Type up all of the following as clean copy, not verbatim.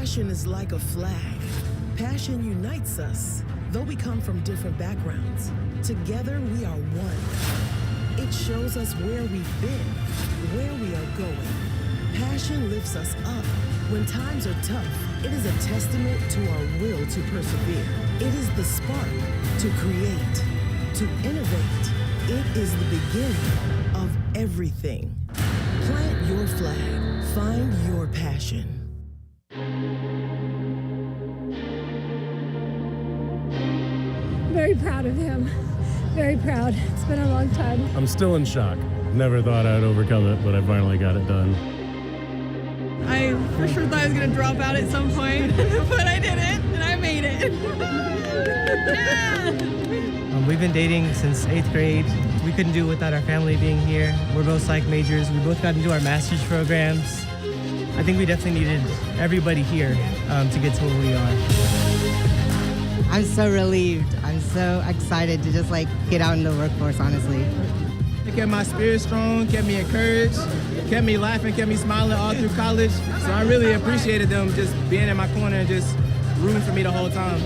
Passion is like a flag. Passion unites us, though we come from different backgrounds. Together we are one. It shows us where we've been, where we are going. Passion lifts us up. When times are tough, it is a testament to our will to persevere. It is the spark to create, to innovate. It is the beginning of everything. Plant your flag. Find your passion. Very proud of him. Very proud. It's been a long time. I'm still in shock. Never thought I'd overcome it, but I finally got it done. I for sure thought I was going to drop out at some point, but I didn't, and I made it. Yeah! We've been dating since 8th grade. We couldn't do it without our family being here. We're both psych majors. We both got into our master's programs. I think we definitely needed everybody here to get to where we are. I'm so relieved. I'm so excited to just get out in the workforce, honestly. It kept my spirit strong, kept me encouraged, kept me laughing, kept me smiling all through college. So I really appreciated them just being in my corner and just rooting for me the whole time.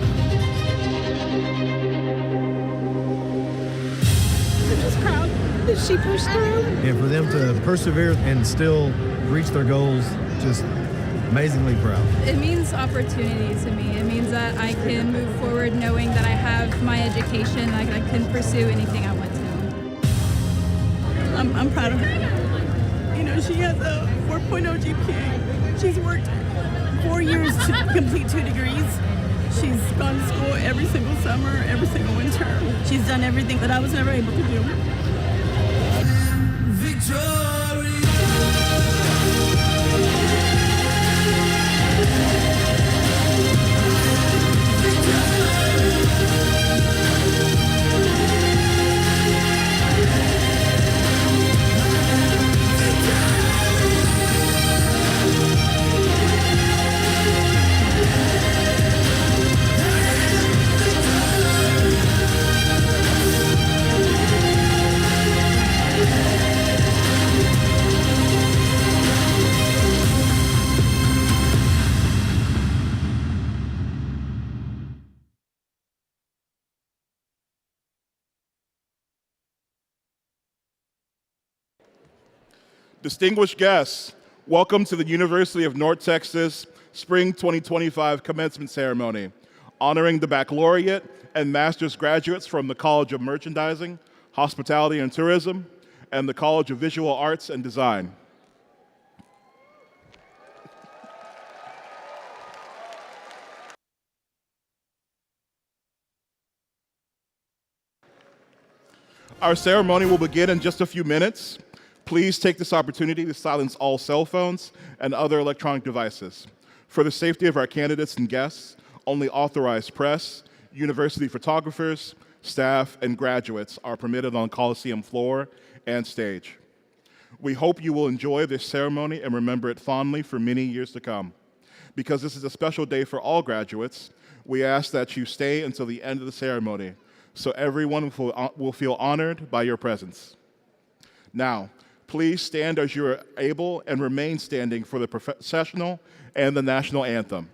I'm just proud that she pushed through. And for them to persevere and still reach their goals, just amazingly proud. It means opportunity to me. It means that I can move forward knowing that I have my education, I can pursue anything I want to. I'm proud of her. You know, she has a 4.0 GPA. She's worked 4 years to complete 2 degrees. She's gone to school every single summer, every single winter. She's done everything that I was never able to do. Victory! Distinguished guests, welcome to the University of North Texas Spring 2025 Commencement Ceremony, honoring the baccalaureate and master's graduates from the College of Merchandising, Hospitality and Tourism, and the College of Visual Arts and Design. Our ceremony will begin in just a few minutes. Please take this opportunity to silence all cell phones and other electronic devices. For the safety of our candidates and guests, only authorized press, university photographers, staff, and graduates are permitted on Coliseum floor and stage. We hope you will enjoy this ceremony and remember it fondly for many years to come. Because this is a special day for all graduates, we ask that you stay until the end of the ceremony so everyone will feel honored by your presence. Now, please stand as you are able and remain standing for the processional and the national anthem.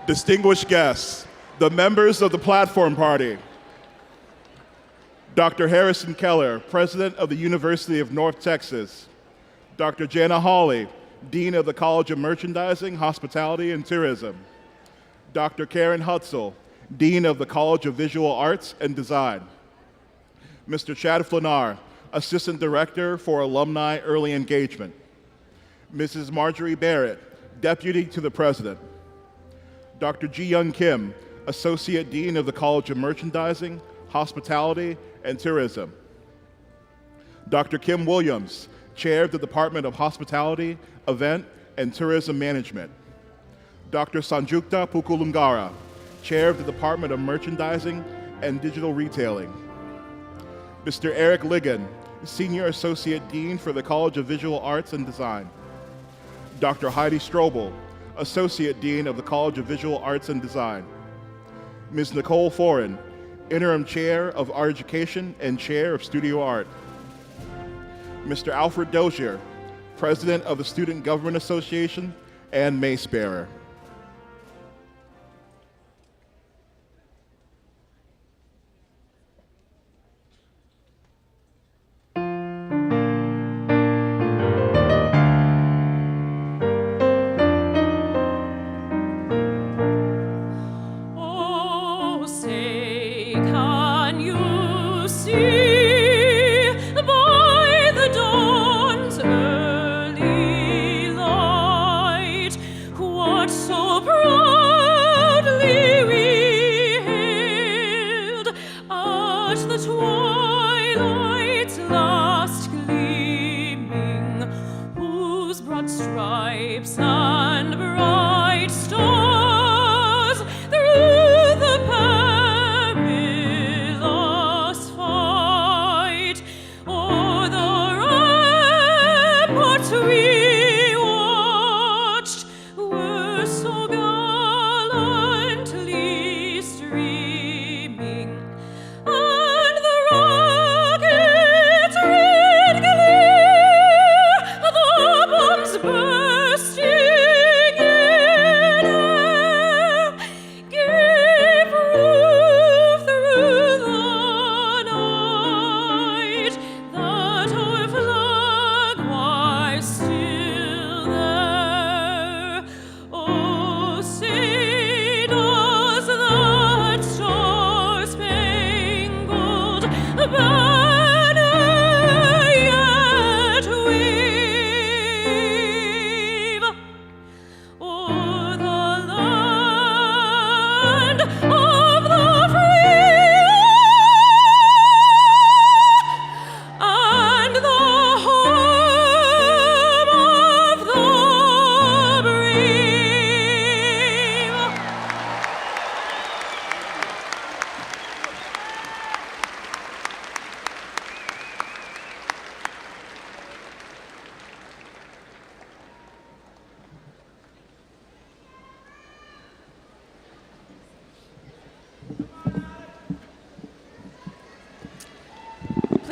Distinguished guests, the members of the Platform Party, Dr. Harrison Keller, President of the University of North Texas, Dr. Jana Hawley, Dean of the College of Merchandising, Hospitality, and Tourism, Dr. Karen Hutzel, Dean of the College of Visual Arts and Design, Mr. Chad Flanar, Assistant Director for Alumni Early Engagement, Mrs. Marjorie Barrett, Deputy to the President, Dr. Ji Young Kim, Associate Dean of the College of Merchandising, Hospitality, and Tourism, Dr. Kim Williams, Chair of the Department of Hospitality, Event, and Tourism Management, Dr. Sanjukta Pukulungara, Chair of the Department of Merchandising and Digital Retailing, Mr. Eric Ligon, Senior Associate Dean for the College of Visual Arts and Design, Dr. Heidi Strobel, Associate Dean of the College of Visual Arts and Design, Ms. Nicole Foran, Interim Chair of Art Education and Chair of Studio Art, Mr. Alfred Dozier, President of the Student Government Association and Mace Bearer.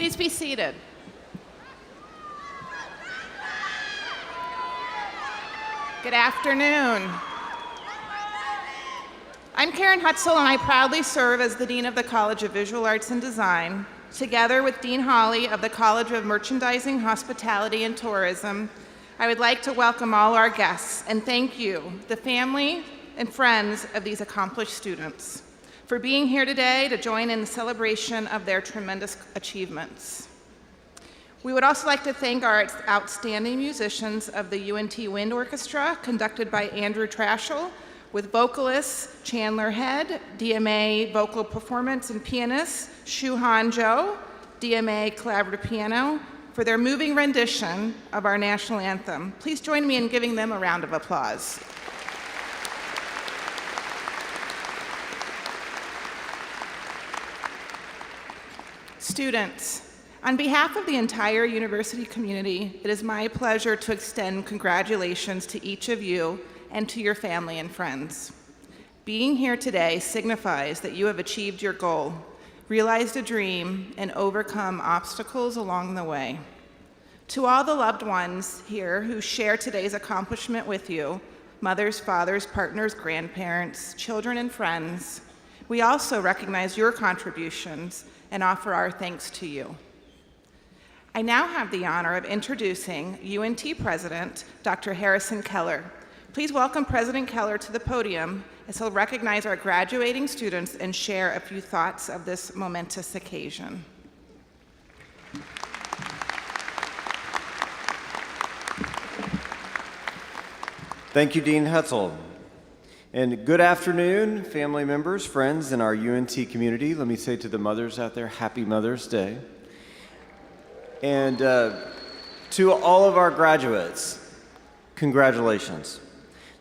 Please be seated. Good afternoon. I'm Karen Hutzel, and I proudly serve as the Dean of the College of Visual Arts and Design, together with Dean Hawley of the College of Merchandising, Hospitality, and Tourism. I would like to welcome all our guests and thank you, the family and friends of these accomplished students, for being here today to join in the celebration of their tremendous achievements. We would also like to thank our outstanding musicians of the UNT Wind Orchestra, conducted by Andrew Trashel, with vocalists Chandler Head, DMA vocal performance, and pianist Shuhan Zhou, DMA collaborative piano, for their moving rendition of our national anthem. Please join me in giving them a round of applause. Students, on behalf of the entire university community, it is my pleasure to extend congratulations to each of you and to your family and friends. Being here today signifies that you have achieved your goal, realized a dream, and overcome obstacles along the way. To all the loved ones here who share today's accomplishment with you, mothers, fathers, partners, grandparents, children, and friends. We also recognize your contributions and offer our thanks to you. I now have the honor of introducing UNT President, Dr. Harrison Keller. Please welcome President Keller to the podium as he'll recognize our graduating students and share a few thoughts of this momentous occasion. Thank you, Dean Hetzel. And good afternoon, family members, friends in our UNT community. Let me say to the mothers out there, Happy Mother's Day. And to all of our graduates, congratulations.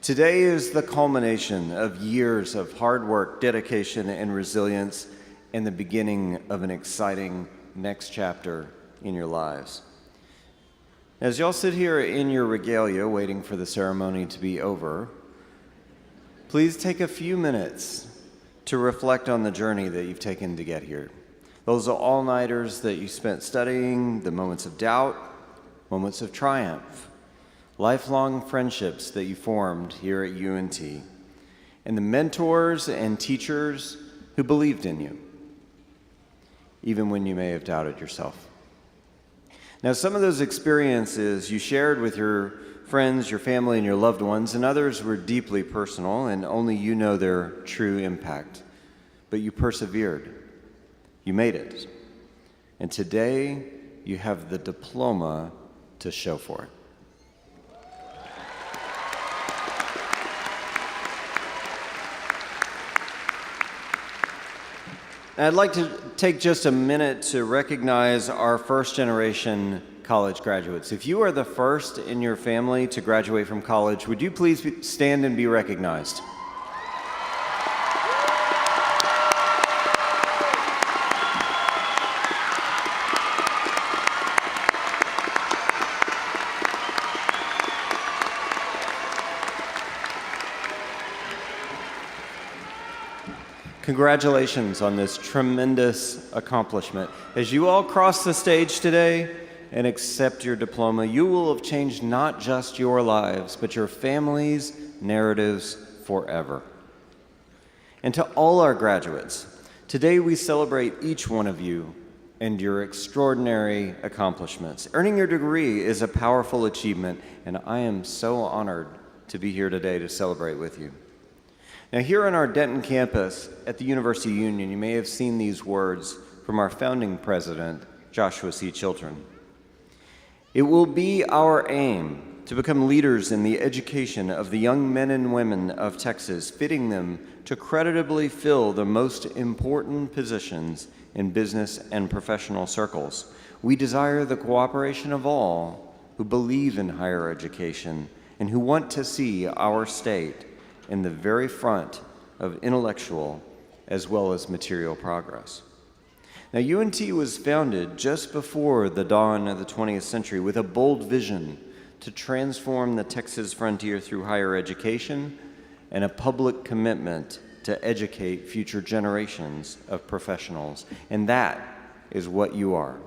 Today is the culmination of years of hard work, dedication, and resilience, and the beginning of an exciting next chapter in your lives. As y'all sit here in your regalia waiting for the ceremony to be over, please take a few minutes to reflect on the journey that you've taken to get here. Those are all-nighters that you spent studying, the moments of doubt, moments of triumph, lifelong friendships that you formed here at UNT, and the mentors and teachers who believed in you, even when you may have doubted yourself. Now, some of those experiences you shared with your friends, your family, and your loved ones, and others were deeply personal, and only you know their true impact. But you persevered. You made it. And today, you have the diploma to show for it. I'd like to take just a minute to recognize our first-generation college graduates. If you are the first in your family to graduate from college, would you please stand and be recognized? Congratulations on this tremendous accomplishment. As you all cross the stage today and accept your diploma, you will have changed not just your lives, but your families' narratives forever. And to all our graduates, today we celebrate each one of you and your extraordinary accomplishments. Earning your degree is a powerful achievement, and I am so honored to be here today to celebrate with you. Now, here on our Denton campus at the University Union, you may have seen these words from our founding president, Joshua C. Chilton. It will be our aim to become leaders in the education of the young men and women of Texas, fitting them to creditably fill the most important positions in business and professional circles. We desire the cooperation of all who believe in higher education and who want to see our state in the very front of intellectual as well as material progress. Now, UNT was founded just before the dawn of the 20th century with a bold vision to transform the Texas frontier through higher education and a public commitment to educate future generations of professionals. And that is what you are.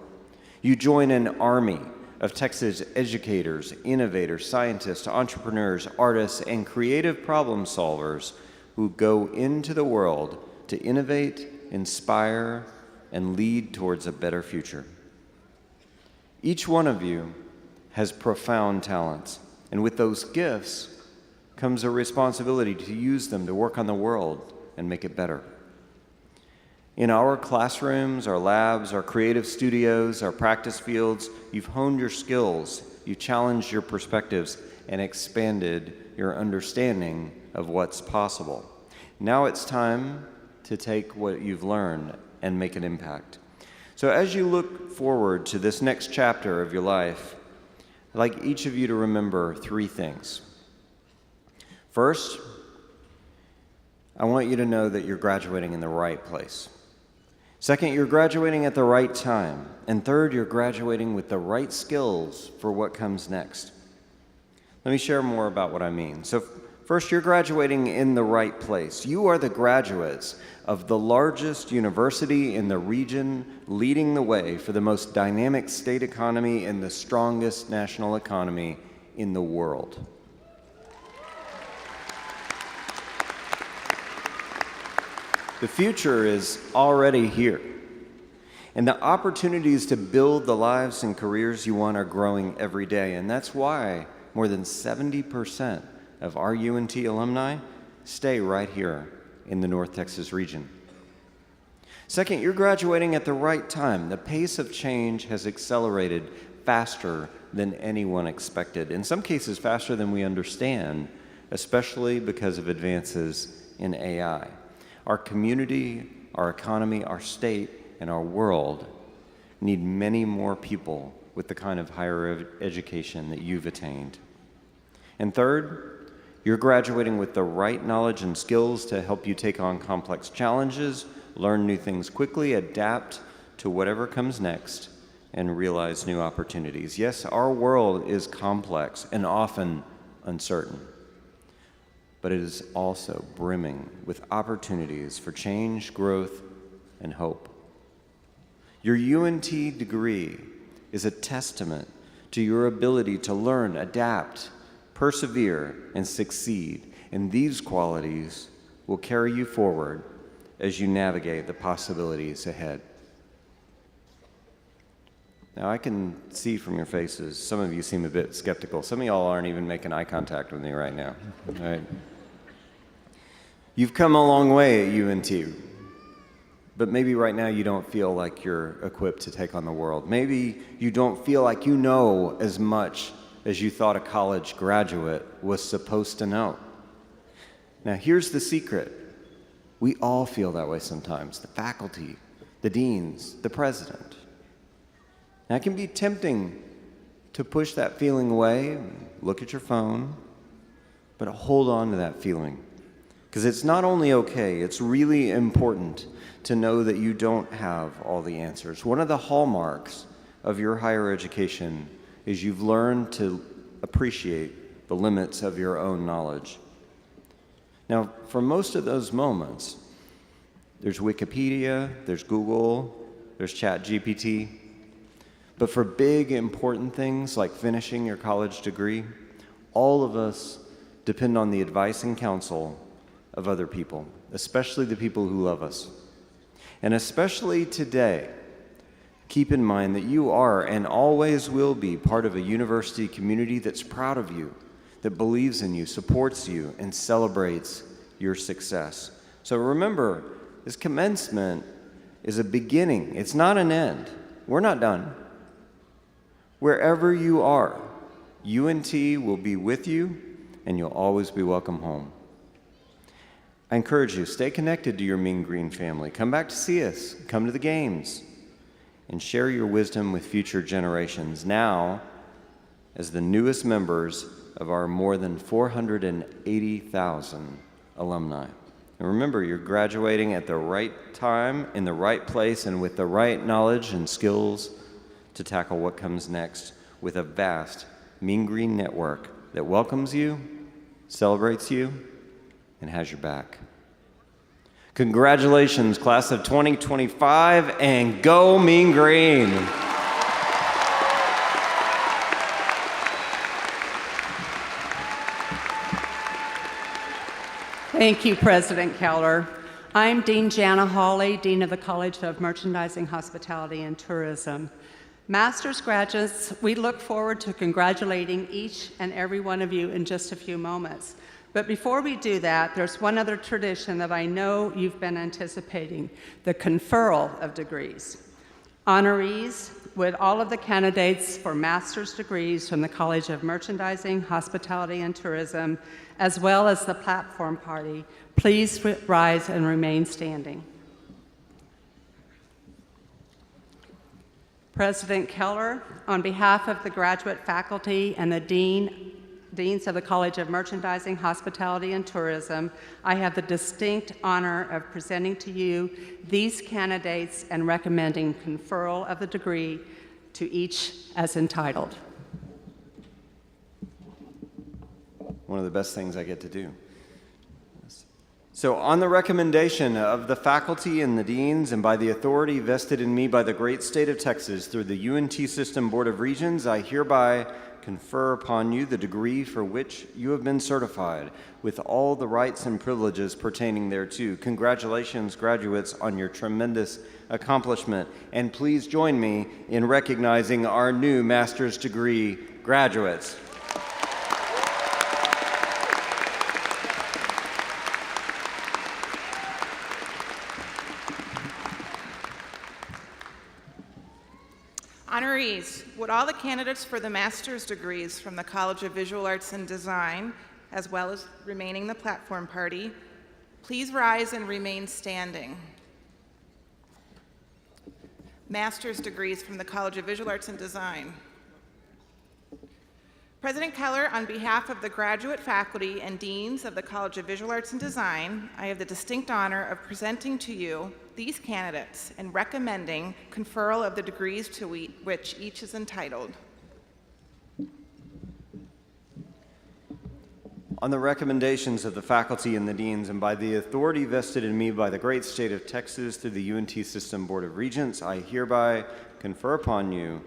You join an army of Texas educators, innovators, scientists, entrepreneurs, artists, and creative problem solvers who go into the world to innovate, inspire, and lead towards a better future. Each one of you has profound talents, and with those gifts comes a responsibility to use them to work on the world and make it better. In our classrooms, our labs, our creative studios, our practice fields, you've honed your skills, you've challenged your perspectives, and expanded your understanding of what's possible. Now it's time to take what you've learned and make an impact. So as you look forward to this next chapter of your life, I'd like each of you to remember three things. First, I want you to know that you're graduating in the right place. Second, you're graduating at the right time. And third, you're graduating with the right skills for what comes next. Let me share more about what I mean. So first, you're graduating in the right place. You are the graduates of the largest university in the region, leading the way for the most dynamic state economy and the strongest national economy in the world. The future is already here. And the opportunities to build the lives and careers you want are growing every day. And that's why more than 70% of our UNT alumni stay right here in the North Texas region. Second, you're graduating at the right time. The pace of change has accelerated faster than anyone expected. In some cases, faster than we understand, especially because of advances in AI. Our community, our economy, our state, and our world need many more people with the kind of higher education that you've attained. And third, you're graduating with the right knowledge and skills to help you take on complex challenges, learn new things quickly, adapt to whatever comes next, and realize new opportunities. Yes, our world is complex and often uncertain, but it is also brimming with opportunities for change, growth, and hope. Your UNT degree is a testament to your ability to learn, adapt, persevere, and succeed. And these qualities will carry you forward as you navigate the possibilities ahead. Now, I can see from your faces, some of you seem a bit skeptical. Some of y'all aren't even making eye contact with me right now. All right? You've come a long way at UNT. But maybe right now you don't feel like you're equipped to take on the world. Maybe you don't feel like you know as much as you thought a college graduate was supposed to know. Now here's the secret. We all feel that way sometimes. The faculty, the deans, the president. Now it can be tempting to push that feeling away, look at your phone, but hold on to that feeling. Because it's not only okay, it's really important to know that you don't have all the answers. One of the hallmarks of your higher education is you've learned to appreciate the limits of your own knowledge. Now, for most of those moments, there's Wikipedia, there's Google, there's ChatGPT. But for big, important things like finishing your college degree, all of us depend on the advice and counsel of other people, especially the people who love us. And especially today, keep in mind that you are and always will be part of a university community that's proud of you, that believes in you, supports you, and celebrates your success. So remember, this commencement is a beginning. It's not an end. We're not done. Wherever you are, UNT will be with you, and you'll always be welcome home. I encourage you, stay connected to your Mean Green family. Come back to see us, come to the games, and share your wisdom with future generations now as the newest members of our more than 480,000 alumni. And remember, you're graduating at the right time, in the right place, and with the right knowledge and skills to tackle what comes next with a vast Mean Green network that welcomes you, celebrates you, and has your back. Congratulations, class of 2025, and go Mean Green! Thank you, President Keller. I'm Dean Jana Hawley, Dean of the College of Merchandising, Hospitality, and Tourism. Master's graduates, we look forward to congratulating each and every one of you in just a few moments. But before we do that, there's one other tradition that I know you've been anticipating, the conferral of degrees. Honorees, would all of the candidates for master's degrees from the College of Merchandising, Hospitality, and Tourism, as well as the platform party, please rise and remain standing. President Keller, on behalf of the graduate faculty and the deans of the College of Merchandising, Hospitality, and Tourism, I have the distinct honor of presenting to you these candidates and recommending conferral of the degree to each as entitled. One of the best things I get to do. So on the recommendation of the faculty and the deans and by the authority vested in me by the great state of Texas through the UNT System Board of Regents, I hereby confer upon you the degree for which you have been certified, with all the rights and privileges pertaining thereto. Congratulations, graduates, on your tremendous accomplishment. And please join me in recognizing our new master's degree graduates. Honorees, would all the candidates for the master's degrees from the College of Visual Arts and Design, as well as remaining the platform party, please rise and remain standing. Master's degrees from the College of Visual Arts and Design. President Keller, on behalf of the graduate faculty and deans of the College of Visual Arts and Design, I have the distinct honor of presenting to you these candidates and recommending conferral of the degrees to which each is entitled. On the recommendations of the faculty and the deans, and by the authority vested in me by the great state of Texas through the UNT System Board of Regents, I hereby confer upon you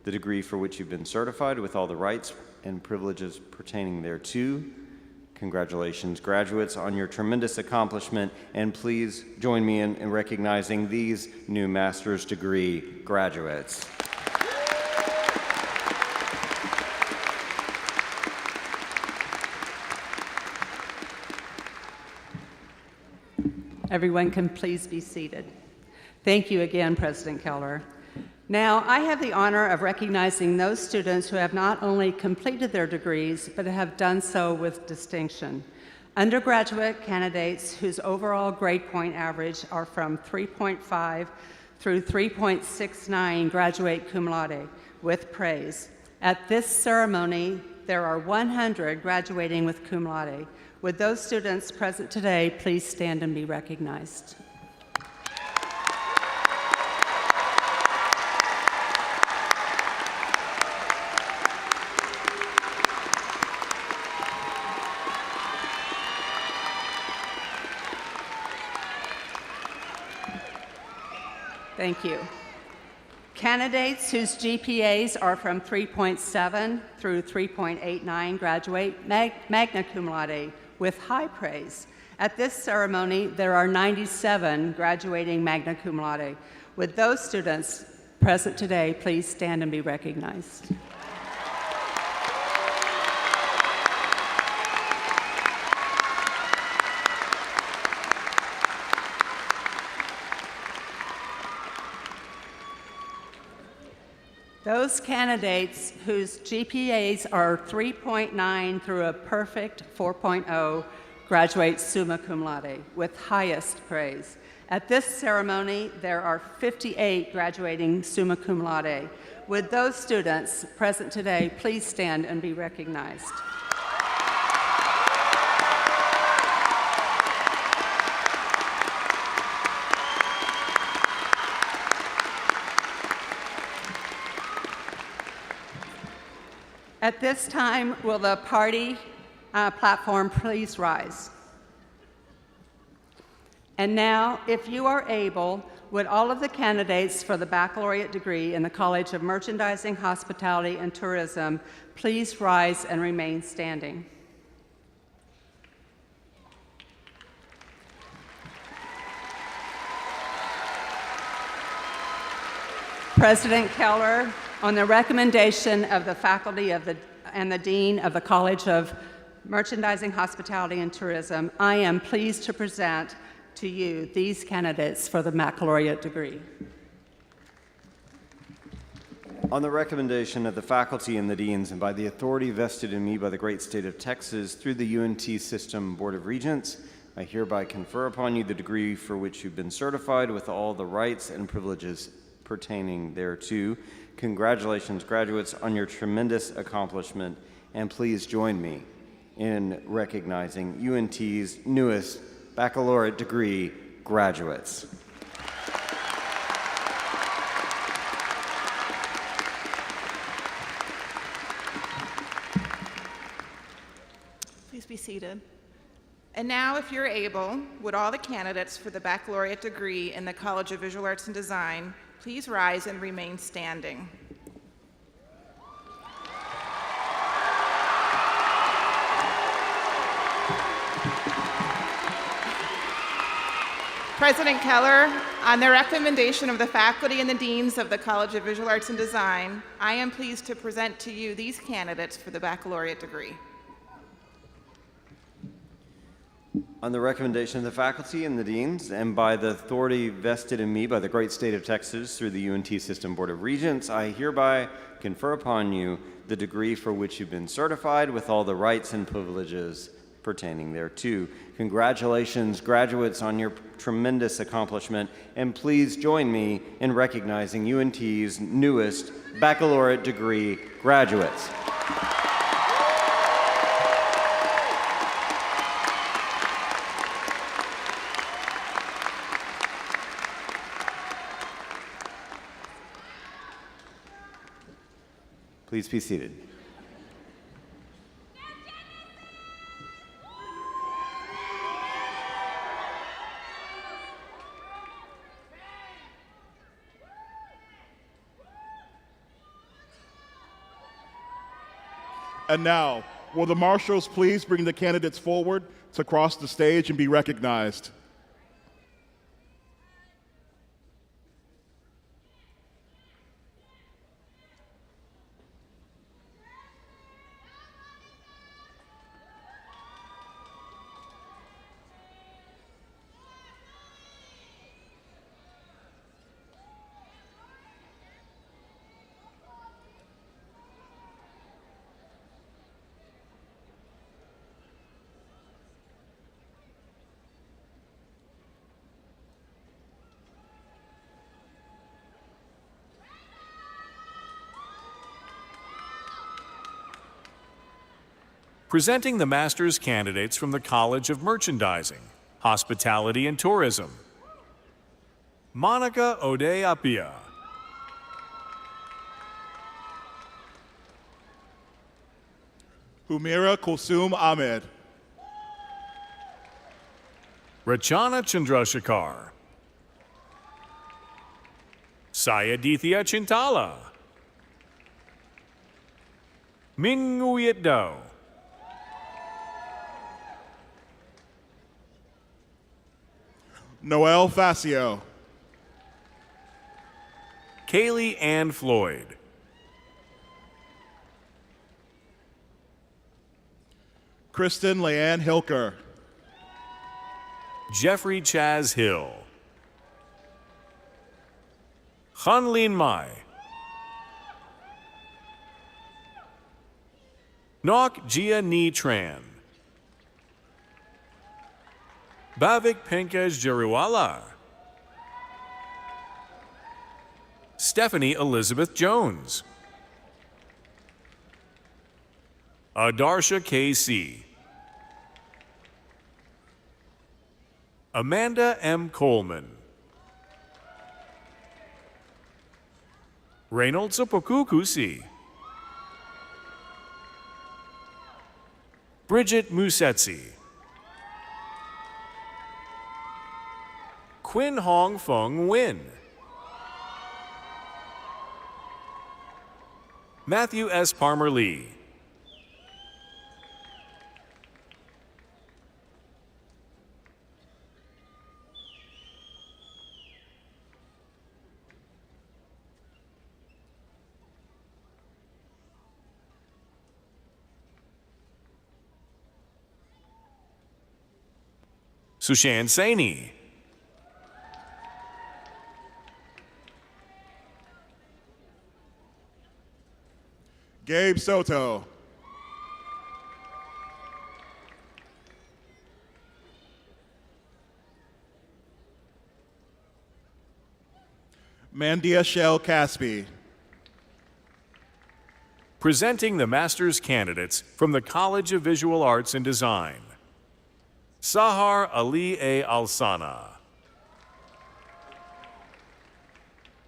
the degree for which you've been certified, with all the rights and privileges pertaining thereto. Congratulations, graduates, on your tremendous accomplishment, and please join me in recognizing these new master's degree graduates. Everyone can please be seated. Thank you again, President Keller. Now, I have the honor of recognizing those students who have not only completed their degrees, but have done so with distinction. Undergraduate candidates whose overall grade point average are from 3.5 through 3.69 graduate cum laude with praise. At this ceremony, there are 100 graduating with cum laude. Would those students present today please stand and be recognized? Thank you. Candidates whose GPAs are from 3.7 through 3.89 graduate magna cum laude with high praise. At this ceremony, there are 97 graduating magna cum laude. Would those students present today please stand and be recognized? Those candidates whose GPAs are 3.9 through a perfect 4.0 graduate summa cum laude with highest praise. At this ceremony, there are 58 graduating summa cum laude. Would those students present today please stand and be recognized? At this time, will the party platform please rise? And now, if you are able, would all of the candidates for the baccalaureate degree in the College of Merchandising, Hospitality, and Tourism please rise and remain standing? President Keller, on the recommendation of the faculty and the Dean of the College of Merchandising, Hospitality, and Tourism, I am pleased to present to you these candidates for the baccalaureate degree. On the recommendation of the faculty and the deans, and by the authority vested in me by the great state of Texas through the UNT System Board of Regents, I hereby confer upon you the degree for which you've been certified, with all the rights and privileges pertaining thereto. Congratulations, graduates, on your tremendous accomplishment, and please join me in recognizing UNT's newest baccalaureate degree graduates. Please be seated. And now, if you're able, would all the candidates for the baccalaureate degree in the College of Visual Arts and Design please rise and remain standing? President Keller, on the recommendation of the faculty and the deans of the College of Visual Arts and Design, I am pleased to present to you these candidates for the baccalaureate degree. On the recommendation of the faculty and the deans, and by the authority vested in me by the great state of Texas through the UNT System Board of Regents, I hereby confer upon you the degree for which you've been certified with all the rights and privileges pertaining thereto. Congratulations, graduates, on your tremendous accomplishment, and please join me in recognizing UNT's newest baccalaureate degree graduates. Please be seated. And now, will the marshals please bring the candidates forward to cross the stage and be recognized? Presenting the master's candidates from the College of Merchandising, Hospitality and Tourism. Monica Ode Apia. Humira Kulsum Ahmed. Rachana Chandrasekhar. Sayadithya Chintala. Minguyit Do. Noel Facio. Kaylee Ann Floyd. Kristen Leanne Hilker. Jeffrey Chaz Hill. Hanlin Mai. Nok Jia Ni Tran. Bhavik Pankaj Jariwala. Stephanie Elizabeth Jones. Adarsha K.C. Amanda M. Coleman. Reynolds Opokukusi. Bridget Musetsi. Quinn Hong Feng Win. Matthew S. Palmer Lee. Sushan Saini. Gabe Soto. Mandia Shell Caspi. Presenting the master's candidates from the College of Visual Arts and Design. Sahar Ali A. Alsana.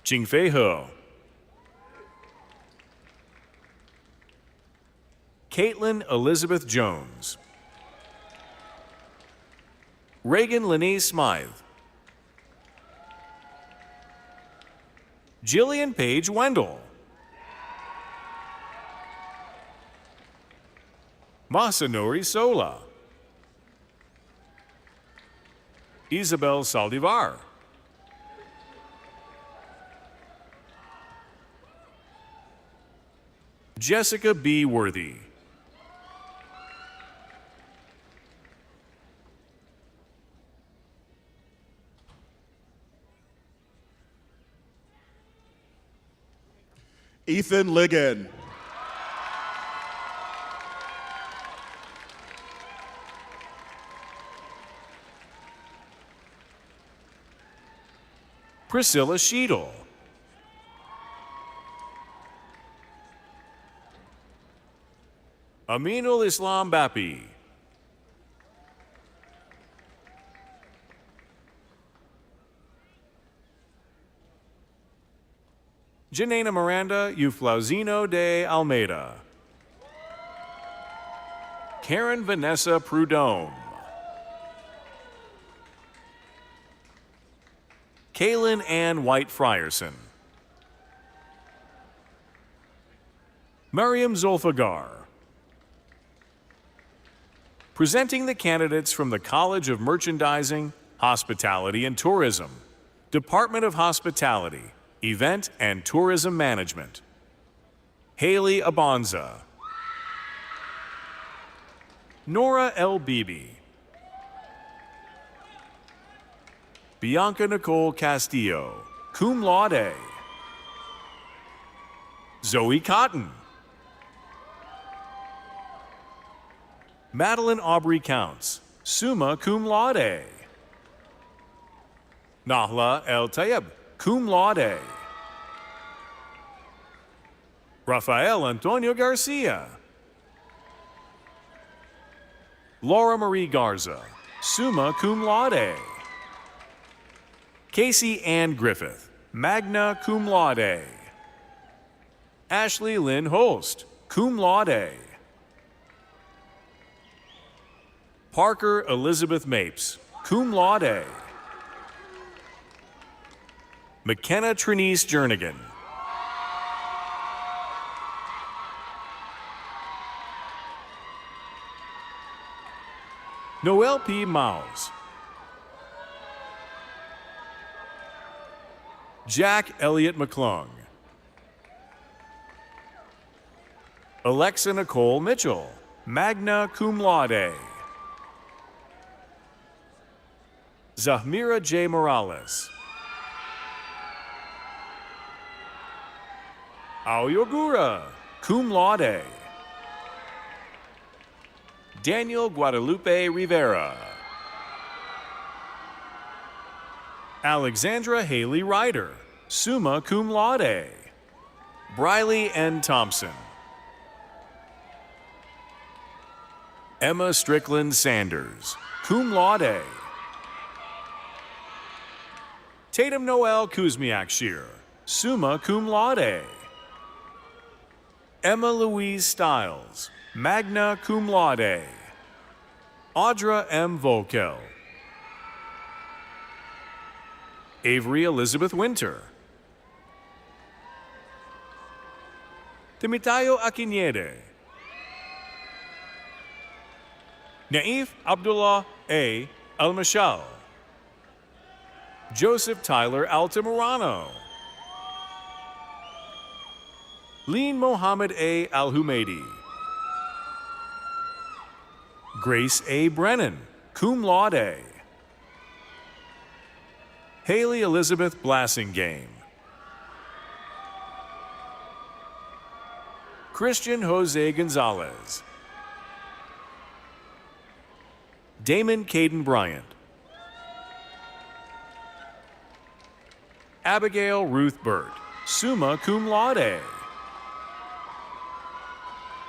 Jingfei He. Caitlin Elizabeth Jones. Reagan Lene Smythe. Jillian Paige Wendell. Masanori Sola. Isabel Saldivar. Jessica B. Worthy. Ethan Ligon. Priscilla Sheedle. Aminul Islam Bapi. Janena Miranda Euflauzino de Almeida. Karen Vanessa Prudhomme. Kaylin Ann White Frierson. Mariam Zulfagar. Presenting the candidates from the College of Merchandising, Hospitality and Tourism, Department of Hospitality, Event and Tourism Management. Haley Abanza. Nora L. Beebe. Bianca Nicole Castillo, cum laude. Zoe Cotton. Madeline Aubrey Counts, summa cum laude. Nahla El Tayeb, cum laude. Rafael Antonio Garcia. Laura Marie Garza, summa cum laude. Casey Ann Griffith, magna cum laude. Ashley Lynn Holst, cum laude. Parker Elizabeth Mapes, cum laude. McKenna Trinice Jernigan. Noel P. Maus. Jack Elliott McClung. Alexa Nicole Mitchell, magna cum laude. Zahmira J. Morales. Aoyogura, cum laude. Daniel Guadalupe Rivera. Alexandra Haley Ryder, summa cum laude. Briley N. Thompson. Emma Strickland Sanders, cum laude. Tatum Noel Kuzmiak Shear, summa cum laude. Emma Louise Stiles, magna cum laude. Audra M. Volkel. Avery Elizabeth Winter. Timitayo Akinyede. Naif Abdullah A. Al-Mashal. Joseph Tyler Altamirano. Lean Mohammed A. Al-Humaidi. Grace A. Brennan, cum laude. Haley Elizabeth Blassingame. Christian Jose Gonzalez. Damon Caden Bryant. Abigail Ruth Burt, summa cum laude.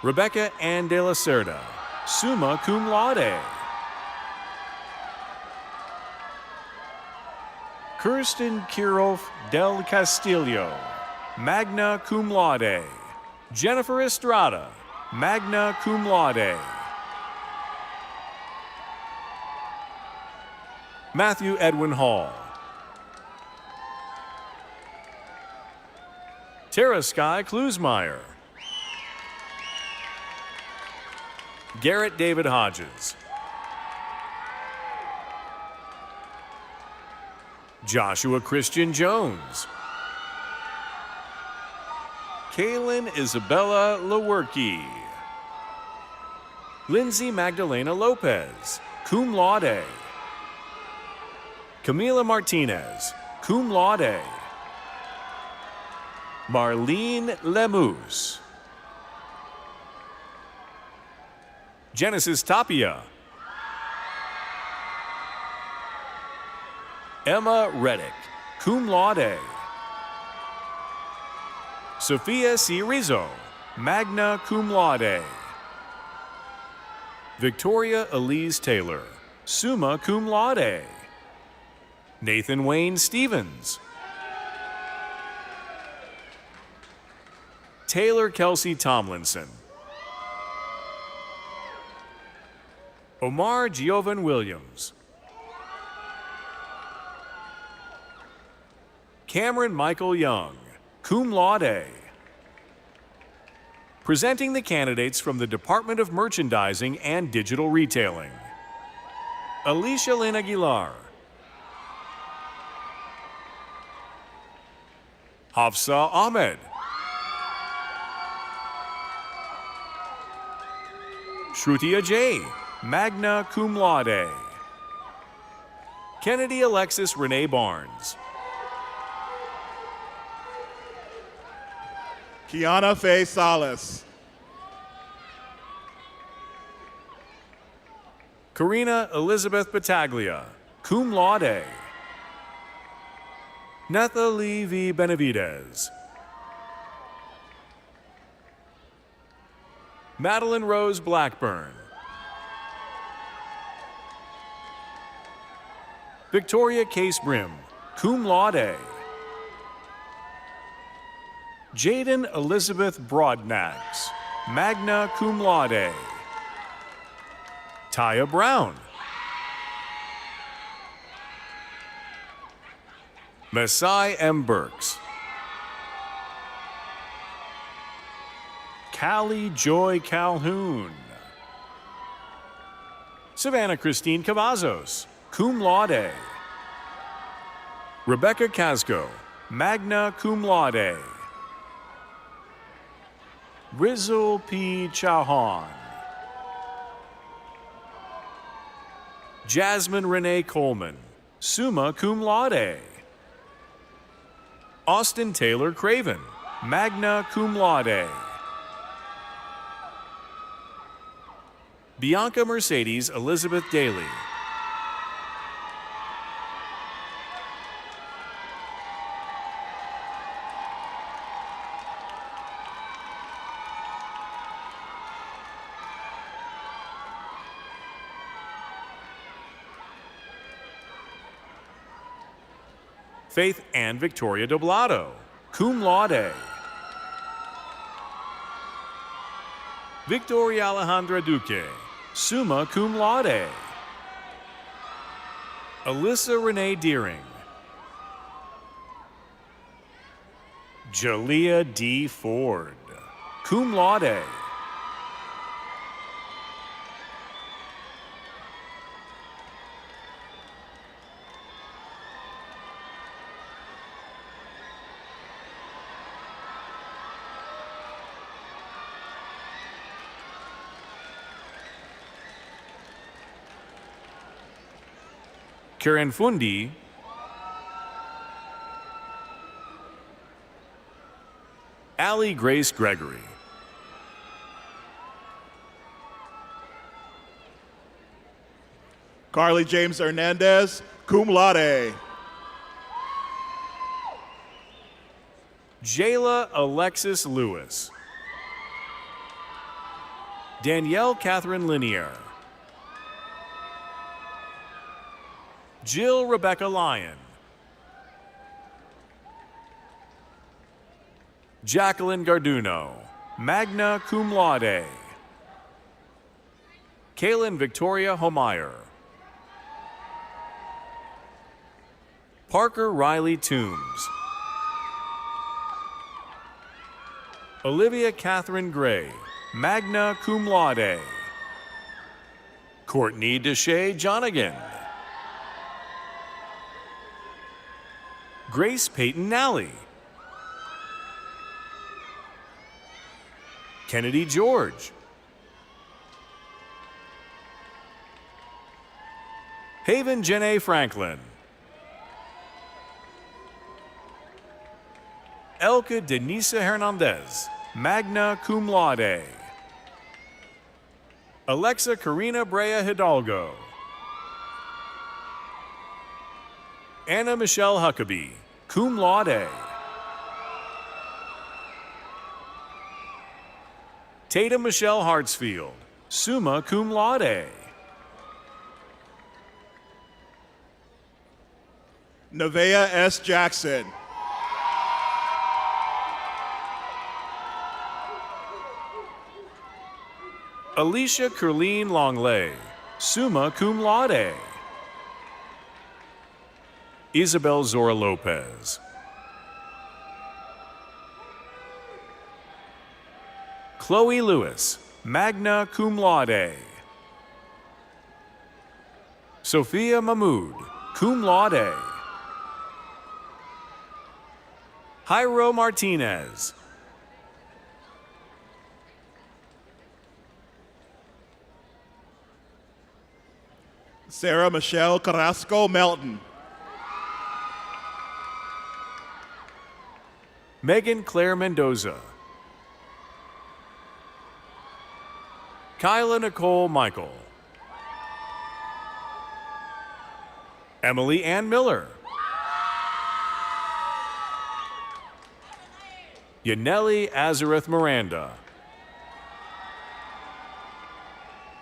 Rebecca Ann de la Cerda, summa cum laude. Kirsten Kiroff del Castillo, magna cum laude. Jennifer Estrada, magna cum laude. Matthew Edwin Hall. Tara Sky Klusmeyer. Garrett David Hodges. Joshua Christian Jones. Kaylin Isabella Lewerke. Lindsay Magdalena Lopez, cum laude. Camila Martinez, cum laude. Marlene Lemus. Genesis Tapia. Emma Reddick, cum laude. Sophia C. Rizzo, magna cum laude. Victoria Elise Taylor, summa cum laude. Nathan Wayne Stevens. Taylor Kelsey Tomlinson. Omar Giovan Williams. Cameron Michael Young, cum laude. Presenting the candidates from the Department of Merchandising and Digital Retailing. Alicia Lynn Aguilar. Hafsa Ahmed. Shruti Ajay, magna cum laude. Kennedy Alexis Renee Barnes. Kiana Faye Salas. Karina Elizabeth Battaglia, cum laude. Nathalie V. Benavidez. Madeline Rose Blackburn. Victoria Case Brim, cum laude. Jaden Elizabeth Broadnax, magna cum laude. Taya Brown. Masai M. Burks. Callie Joy Calhoun. Savannah Christine Cavazos, cum laude. Rebecca Casco, magna cum laude. Rizal P. Chauhan. Jasmine Renee Coleman, summa cum laude. Austin Taylor Craven, magna cum laude. Bianca Mercedes Elizabeth Daly. Faith Ann Victoria Doblado, cum laude. Victoria Alejandra Duque, summa cum laude. Alyssa Renee Deering. Jalea D. Ford, cum laude. Karen Fundi. Allie Grace Gregory. Carly James Hernandez, cum laude. Jayla Alexis Lewis. Danielle Catherine Linier. Jill Rebecca Lyon. Jacqueline Garduno, magna cum laude. Kaylin Victoria Homeyer. Parker Riley Toombs. Olivia Catherine Gray, magna cum laude. Courtney Deshay Jonigan. Grace Peyton Nally. Kennedy George. Haven Janae Franklin. Elka Denisa Hernandez, magna cum laude. Alexa Karina Brea Hidalgo. Anna Michelle Huckabee, cum laude. Tatum Michelle Hartsfield, summa cum laude. Nevaeh S. Jackson. Alicia Curleen Longley, summa cum laude. Isabel Zora Lopez. Chloe Lewis, magna cum laude. Sophia Mahmood, cum laude. Jairo Martinez. Sarah Michelle Carrasco Melton. Megan Claire Mendoza. Kyla Nicole Michael. Emily Ann Miller. Yaneli Azareth Miranda.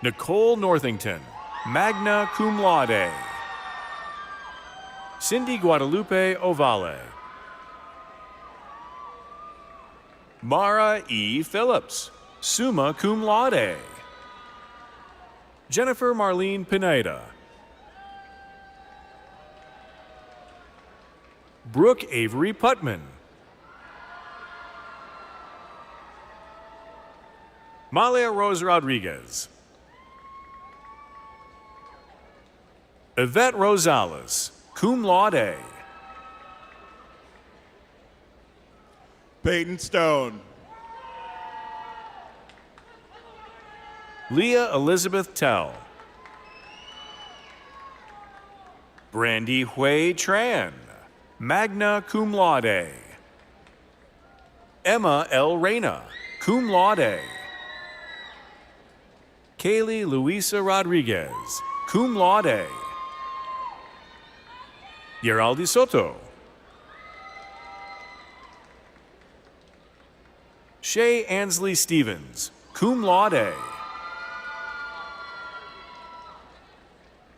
Nicole Northington, magna cum laude. Cindy Guadalupe Ovale. Mara E. Phillips, summa cum laude. Jennifer Marlene Pineda. Brooke Avery Putman. Malia Rose Rodriguez. Yvette Rosales, cum laude. Peyton Stone. Leah Elizabeth Tell. Brandy Hui Tran, magna cum laude. Emma L. Reyna, cum laude. Kaylee Luisa Rodriguez, cum laude. Yeraldi Soto. Shay Ansley Stevens, cum laude.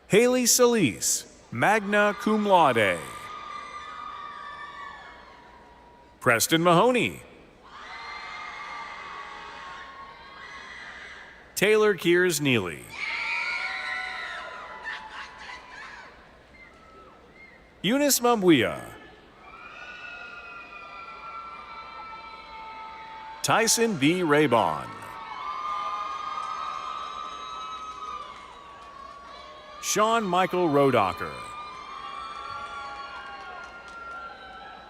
Haley Solis, magna cum laude. Preston Mahoney. Taylor Kears Neely. Eunice Mambuya. Tyson B. Raybon. Sean Michael Rodacher.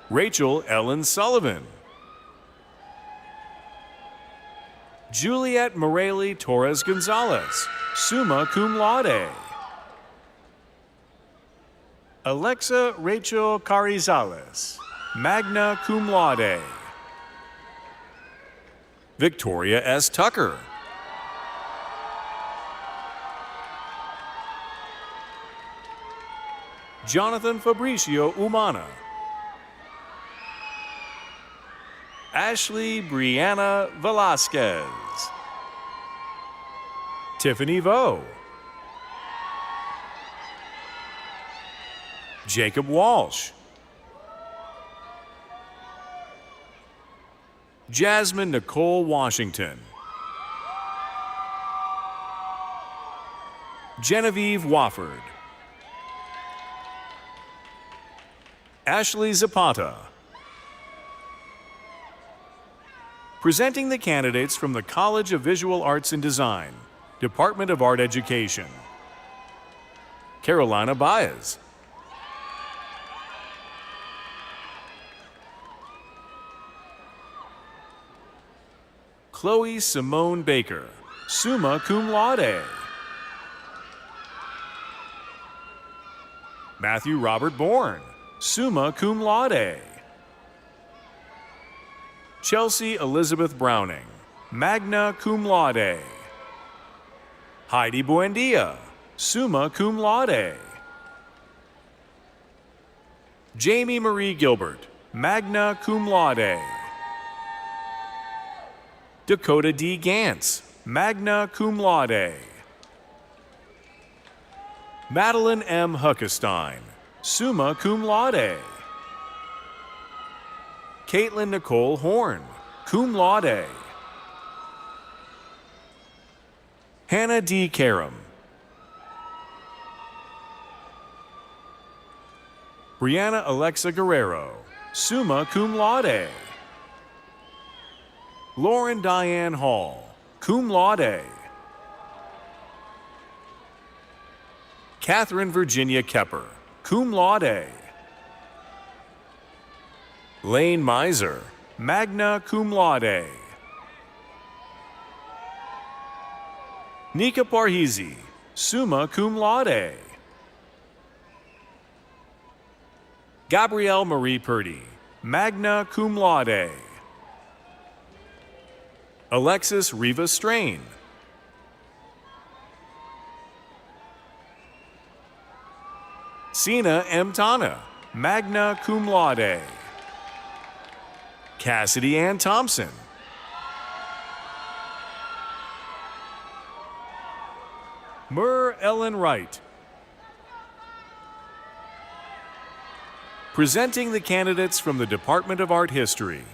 Rachel Ellen Sullivan. Juliet Morelli Torres Gonzalez, summa cum laude. Alexa Rachel Carizales, magna cum laude. Victoria S. Tucker. Jonathan Fabricio Umana. Ashley Brianna Velasquez. Tiffany Vo. Jacob Walsh. Jasmine Nicole Washington. Genevieve Wofford. Ashley Zapata. Presenting the candidates from the College of Visual Arts and Design, Department of Art Education. Carolina Baez. Chloe Simone Baker, summa cum laude. Matthew Robert Bourne, summa cum laude. Chelsea Elizabeth Browning, magna cum laude. Heidi Buendia, summa cum laude. Jamie Marie Gilbert, magna cum laude. Dakota D. Gantz, magna cum laude. Madeline M. Huckestein, summa cum laude. Caitlin Nicole Horn, cum laude. Hannah D. Karam. Brianna Alexa Guerrero, summa cum laude. Lauren Diane Hall, cum laude. Catherine Virginia Kepper, cum laude. Lane Miser, magna cum laude. Nika Parhizi, summa cum laude. Gabrielle Marie Purdy, magna cum laude. Alexis Riva Strain. Sina M. Tana, magna cum laude. Cassidy Ann Thompson. Mur Ellen Wright. Presenting the candidates from the Department of Art History.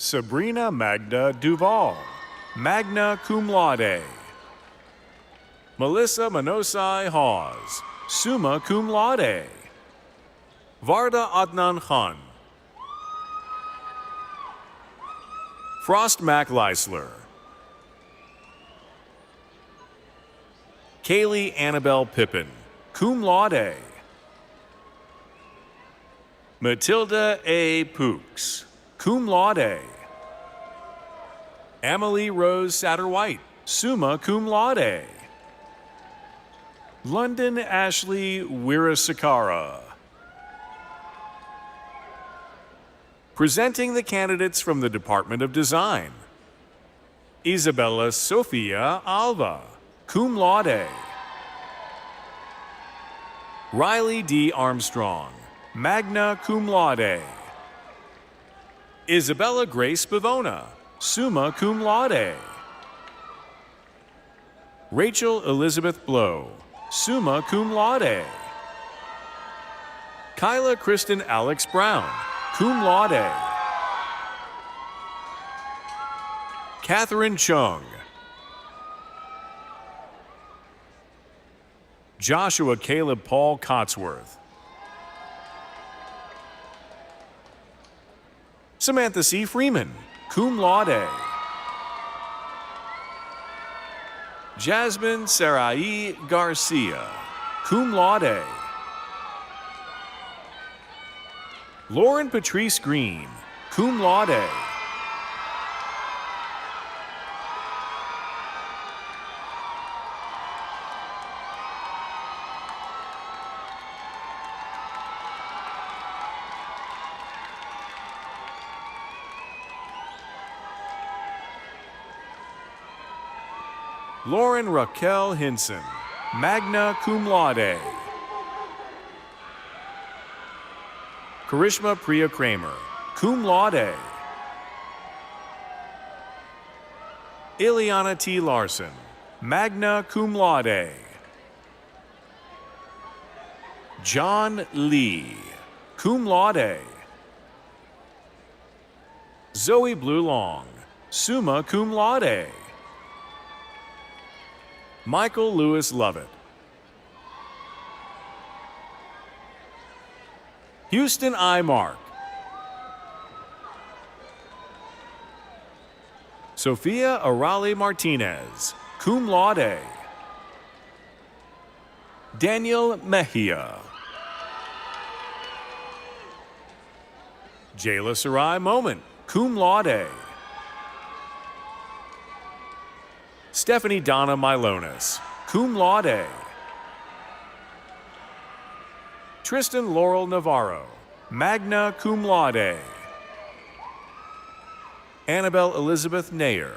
Sabrina Magda Duval, magna cum laude. Melissa Manosai Hawes, summa cum laude. Varda Adnan Khan. Frost Mac Leisler. Kaylee Annabelle Pippin, cum laude. Matilda A. Pooks, cum laude. Emily Rose Satterwhite, summa cum laude. London Ashley Wirasakara. Presenting the candidates from the Department of Design. Isabella Sofia Alva, cum laude. Riley D. Armstrong, magna cum laude. Isabella Grace Bavona, summa cum laude. Rachel Elizabeth Blow, summa cum laude. Kyla Kristen Alex Brown, cum laude. Catherine Chung. Joshua Caleb Paul Cotsworth. Samantha C. Freeman, cum laude. Jasmine Sarai Garcia, cum laude. Lauren Patrice Green, cum laude. Lauren Raquel Hinson, magna cum laude. Karishma Priya Kramer, cum laude. Ileana T. Larson, magna cum laude. John Lee, cum laude. Zoe Blue Long, summa cum laude. Michael Lewis Lovett. Houston I. Mark. Sophia Arali Martinez, cum laude. Daniel Mejia. Jayla Sarai Moment, cum laude. Stephanie Donna Milonis, cum laude. Tristan Laurel Navarro, magna cum laude. Annabelle Elizabeth Nayer.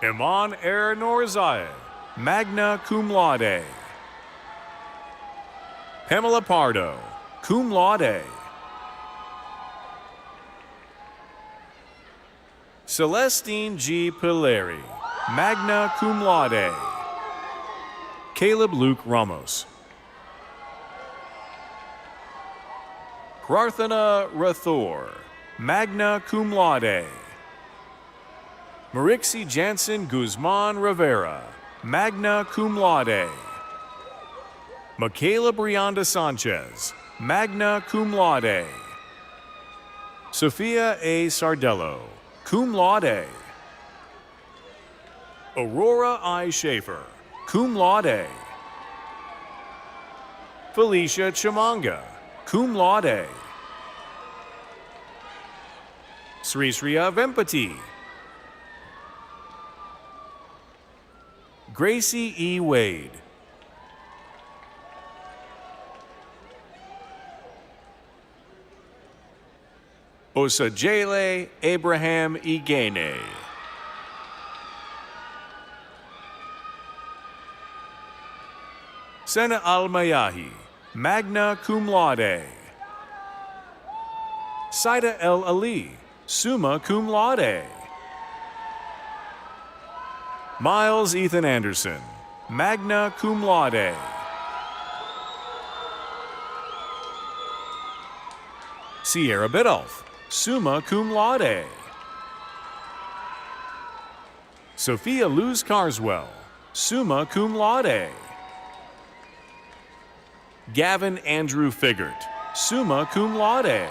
Iman Er Norzai, magna cum laude. Pamela Pardo, cum laude. Celestine G. Pilleri, magna cum laude. Caleb Luke Ramos. Prarthana Rathor, magna cum laude. Marixie Jansen Guzman Rivera, magna cum laude. Michaela Brianda Sanchez, magna cum laude. Sophia A. Sardello, cum laude. Aurora I. Schaefer, cum laude. Felicia Chamanga, cum laude. Srisriya Vempati. Gracie E. Wade. Osajele Abraham Igene. Sena Al-Mayahi, magna cum laude. Saida El Ali, summa cum laude. Miles Ethan Anderson, magna cum laude. Sierra Biddulph, summa cum laude. Sophia Luz Carswell, summa cum laude. Gavin Andrew Figert, summa cum laude.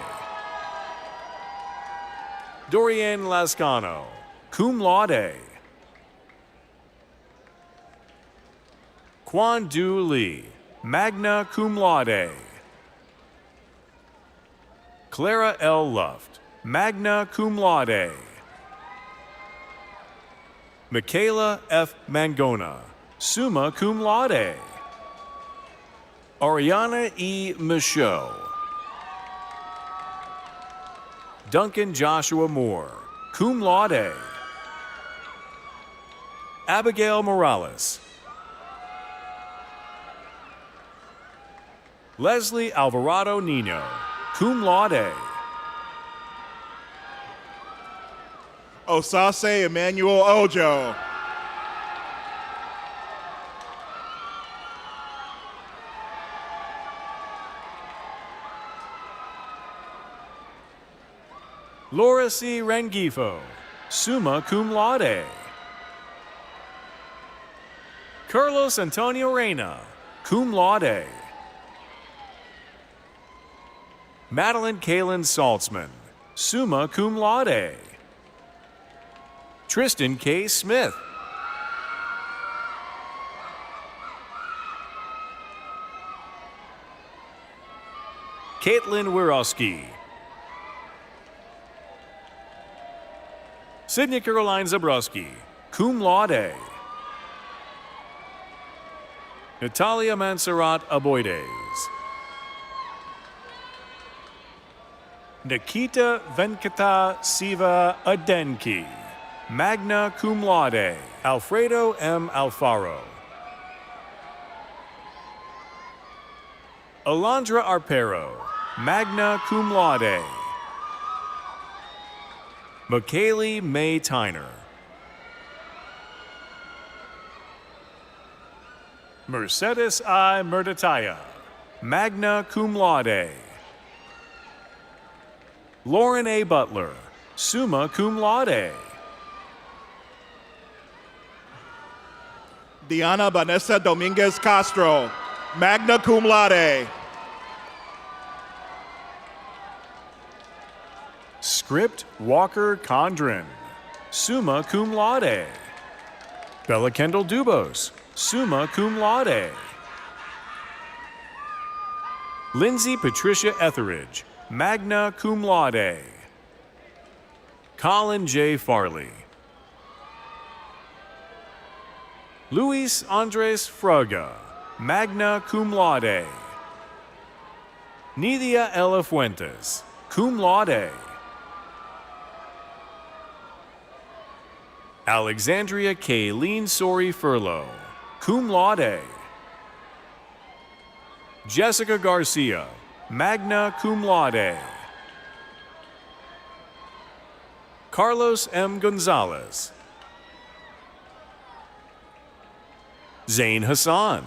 Dorian Lascano, cum laude. Quan Du Lee, magna cum laude. Clara L. Luft, magna cum laude. Michaela F. Mangona, summa cum laude. Ariana E. Michaud. Duncan Joshua Moore, cum laude. Abigail Morales. Leslie Alvarado Nino, cum laude. Osase Emmanuel Ojo. Laura C. Rengifo, summa cum laude. Carlos Antonio Reyna, cum laude. Madeline Kaylin Saltzman, summa cum laude. Tristan K. Smith. Caitlin Wirowski. Sydney Caroline Zabrowski, cum laude. Natalia Mansarat Aboides. Nikita Venkata Siva Adenki, magna cum laude. Alfredo M. Alfaro. Alondra Arpero, magna cum laude. McKaylee May Tyner. Mercedes I. Murdataya, magna cum laude. Lauren A. Butler, summa cum laude. Diana Vanessa Dominguez Castro, magna cum laude. Script Walker Condren, summa cum laude. Bella Kendall Dubos, summa cum laude. Lindsay Patricia Etheridge, magna cum laude. Colin J. Farley. Luis Andres Fraga, magna cum laude. Nidia Ella Fuentes, cum laude. Alexandria Kayleen Sori Furlow, cum laude. Jessica Garcia, magna cum laude. Carlos M. Gonzalez. Zain Hassan.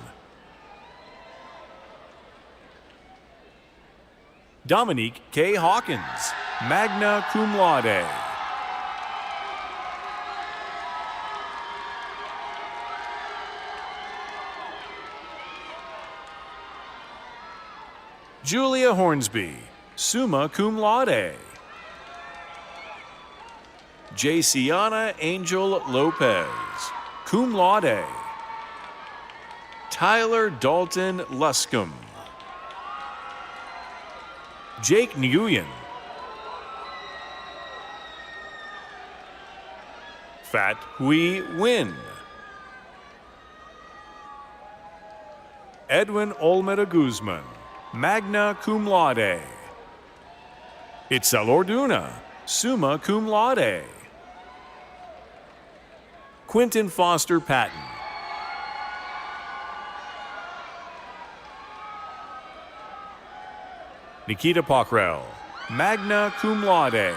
Dominique K. Hawkins, magna cum laude. Julia Hornsby, summa cum laude. Jaciana Angel Lopez, cum laude. Tyler Dalton Luscombe. Jake Nguyen. Fat Hui Win. Edwin Olmeda Guzman, magna cum laude. Itzel Orduna, summa cum laude. Quentin Foster Patton. Nikita Pockrell, magna cum laude.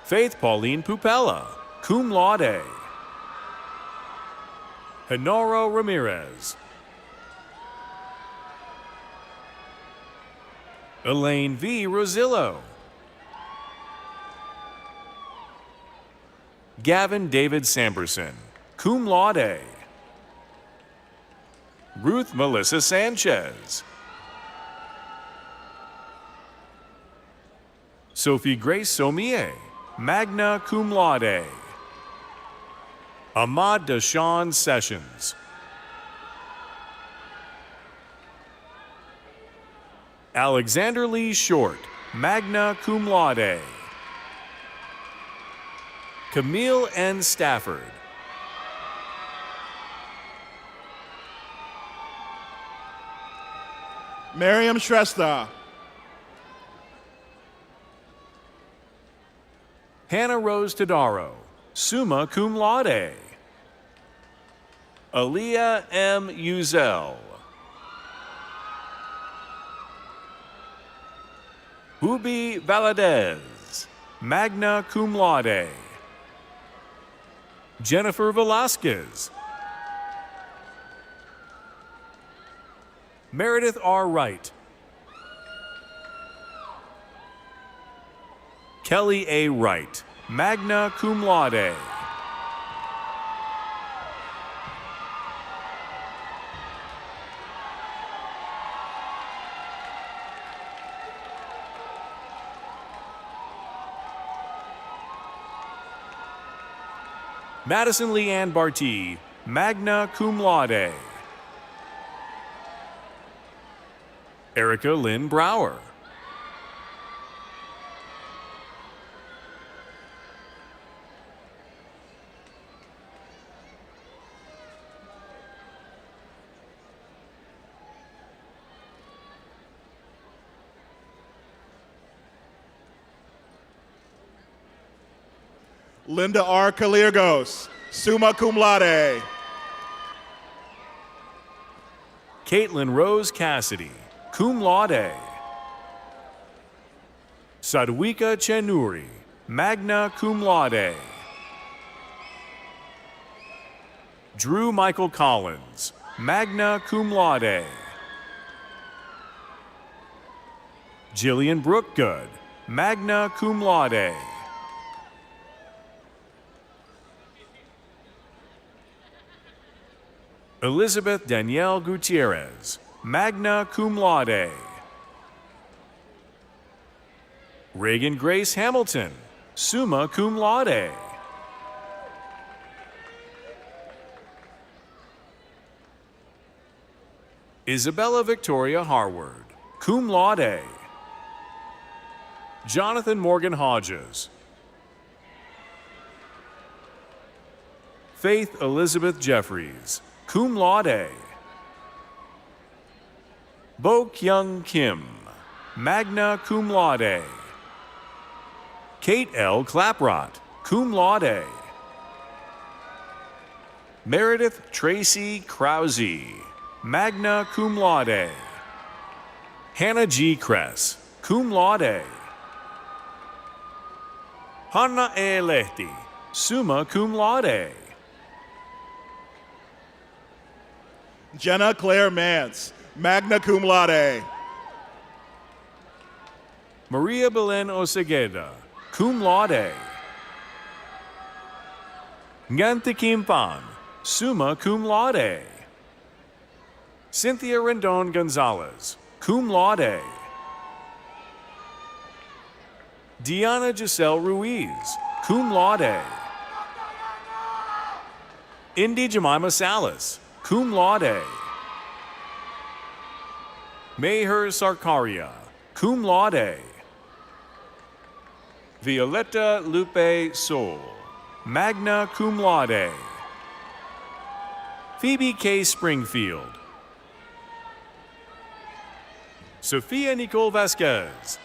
Faith Pauline Pupella, cum laude. Honoro Ramirez. Elaine V. Rosillo. Gavin David Samberson, cum laude. Ruth Melissa Sanchez. Sophie Grace Sommier, magna cum laude. Ahmad Deshaun Sessions. Alexander Lee Short, magna cum laude. Camille N. Stafford. Miriam Shrestha. Hannah Rose Tadaro, summa cum laude. Aaliyah M. Uzel. Hubi Valadez, magna cum laude. Jennifer Velasquez. Meredith R. Wright. Kelly A. Wright, magna cum laude. Madison Leanne Barty, magna cum laude. Erica Lynn Brower. Linda R. Kalirgos, summa cum laude. Caitlin Rose Cassidy, cum laude. Sadwika Chenuri, magna cum laude. Drew Michael Collins, magna cum laude. Jillian Brookgood, magna cum laude. Elizabeth Danielle Gutierrez, magna cum laude. Reagan Grace Hamilton, summa cum laude. Isabella Victoria Harward, cum laude. Jonathan Morgan Hodges. Faith Elizabeth Jeffries, cum laude. Bo Kyung Kim, magna cum laude. Kate L. Claprott, cum laude. Meredith Tracy Krause, magna cum laude. Hannah G. Kress, cum laude. Hanna E. Lehti, summa cum laude. Jenna Claire Mance, magna cum laude. Maria Belen Osegueda, cum laude. Ngante Kim Pan, summa cum laude. Cynthia Rendon Gonzalez, cum laude. Diana Giselle Ruiz, cum laude. Indy Jemima Salas, cum laude. Meher Sarkaria, cum laude. Violetta Lupe Sol, magna cum laude. Phoebe K. Springfield. Sophia Nicole Vasquez.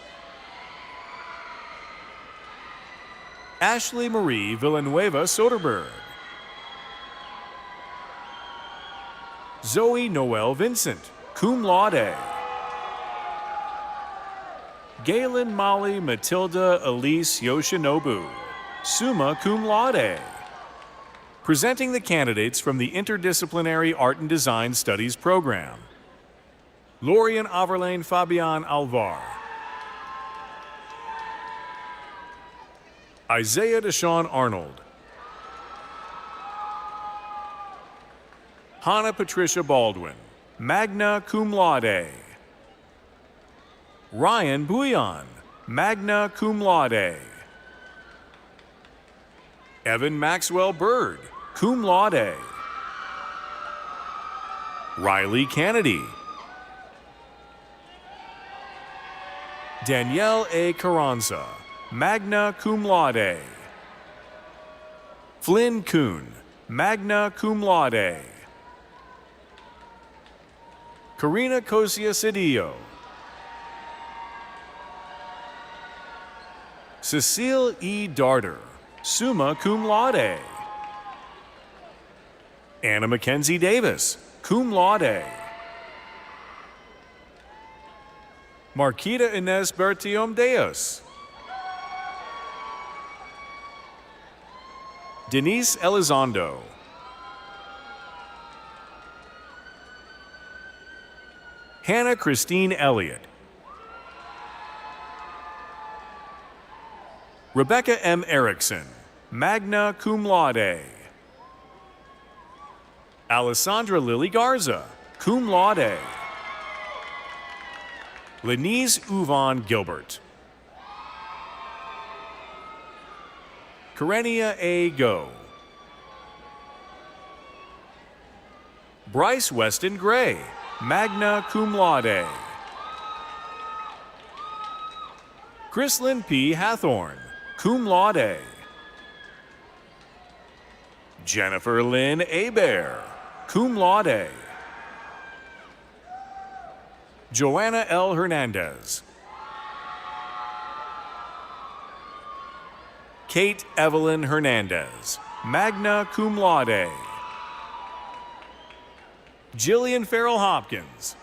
Ashley Marie Villanueva Soderberg. Zoe Noel Vincent, cum laude. Galen Molly Matilda Elise Yoshinobu, summa cum laude. Presenting the candidates from the Interdisciplinary Art and Design Studies program. Lorian Averlane Fabian Alvar. Isaiah Deshawn Arnold. Hannah Patricia Baldwin, magna cum laude. Ryan Bouillon, magna cum laude. Evan Maxwell Bird, cum laude. Riley Kennedy. Danielle A. Carranza, magna cum laude. Flynn Kuhn, magna cum laude. Karina Cosia Cedillo. Cecile E. Darter, summa cum laude. Anna Mackenzie Davis, cum laude. Marquita Inez Bertiom Deos. Denise Elizondo. Hannah Christine Elliott. Rebecca M. Erickson, magna cum laude. Alessandra Lily Garza, cum laude. Lenise Uvan Gilbert. Karenia A. Go. Bryce Weston Gray, magna cum laude. Chrislyn P. Hathorn, cum laude. Jennifer Lynn Abair, cum laude. Joanna L. Hernandez. Kate Evelyn Hernandez, magna cum laude. Jillian Farrell Hopkins.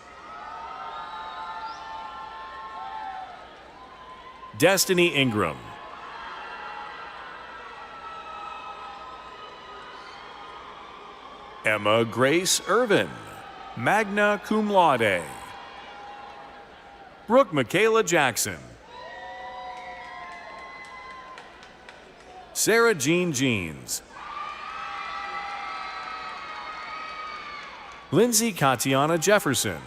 Destiny Ingram. Emma Grace Irvin, magna cum laude. Brooke Michaela Jackson. Sarah Jean Jeans. Lindsay Katiana Jefferson.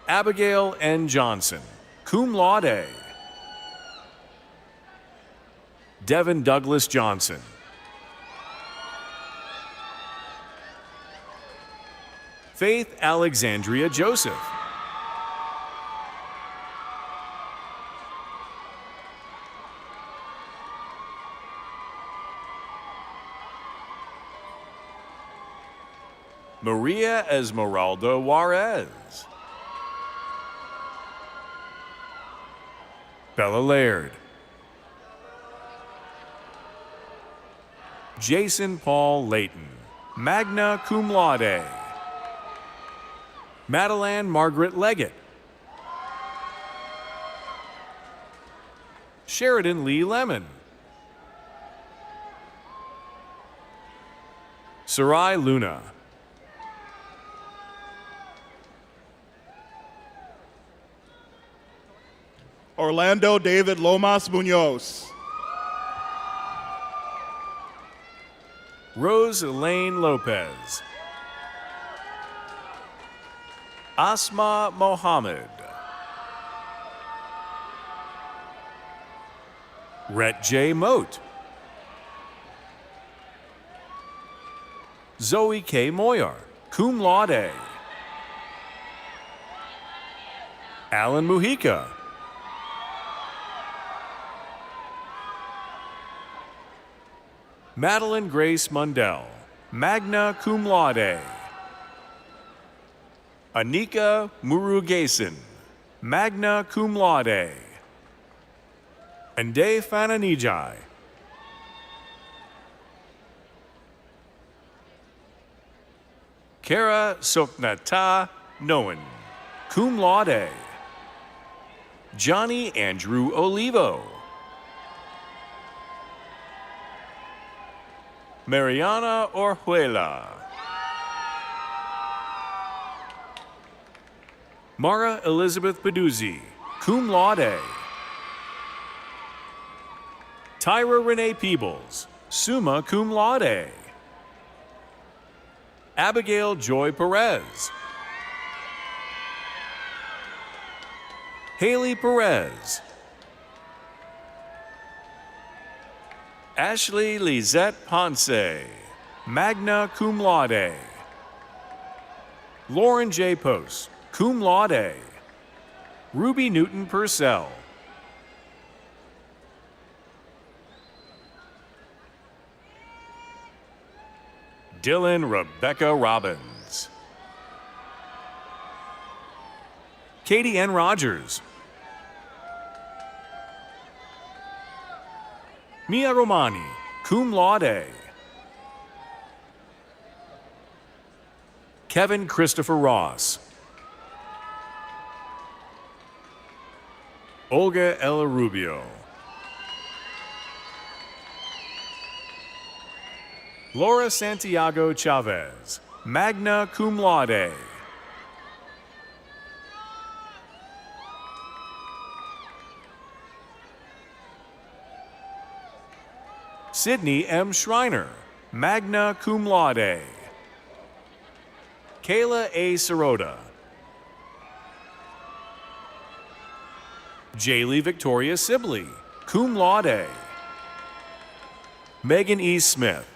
Abigail N. Johnson, cum laude. Devin Douglas Johnson. Faith Alexandria Joseph. Maria Esmeralda Juarez. Bella Laird. Jason Paul Layton, magna cum laude. Madeline Margaret Leggett. Sheridan Lee Lemon. Sarai Luna. Orlando David Lomas Munoz. Rose Elaine Lopez. Asma Mohammed. Rhett J. Moat. Zoe K. Moyer, cum laude. Alan Mujica. Madeline Grace Mundell, magna cum laude. Anika Murugesan, magna cum laude. Ande Fananijai. Kara Soknata Noen, cum laude. Johnny Andrew Olivo. Mariana Orjuela. Mara Elizabeth Peduzzi, cum laude. Tyra Renee Peebles, summa cum laude. Abigail Joy Perez. Haley Perez. Ashley Lizette Ponce, magna cum laude. Lauren J. Post, cum laude. Ruby Newton Purcell. Dylan Rebecca Robbins. Katie N. Rogers. Mia Romani, cum laude. Kevin Christopher Ross. Olga Ella Rubio. Laura Santiago Chavez, magna cum laude. Sydney M. Schreiner, magna cum laude. Kayla A. Sirota. Jaylee Victoria Sibley, cum laude. Megan E. Smith.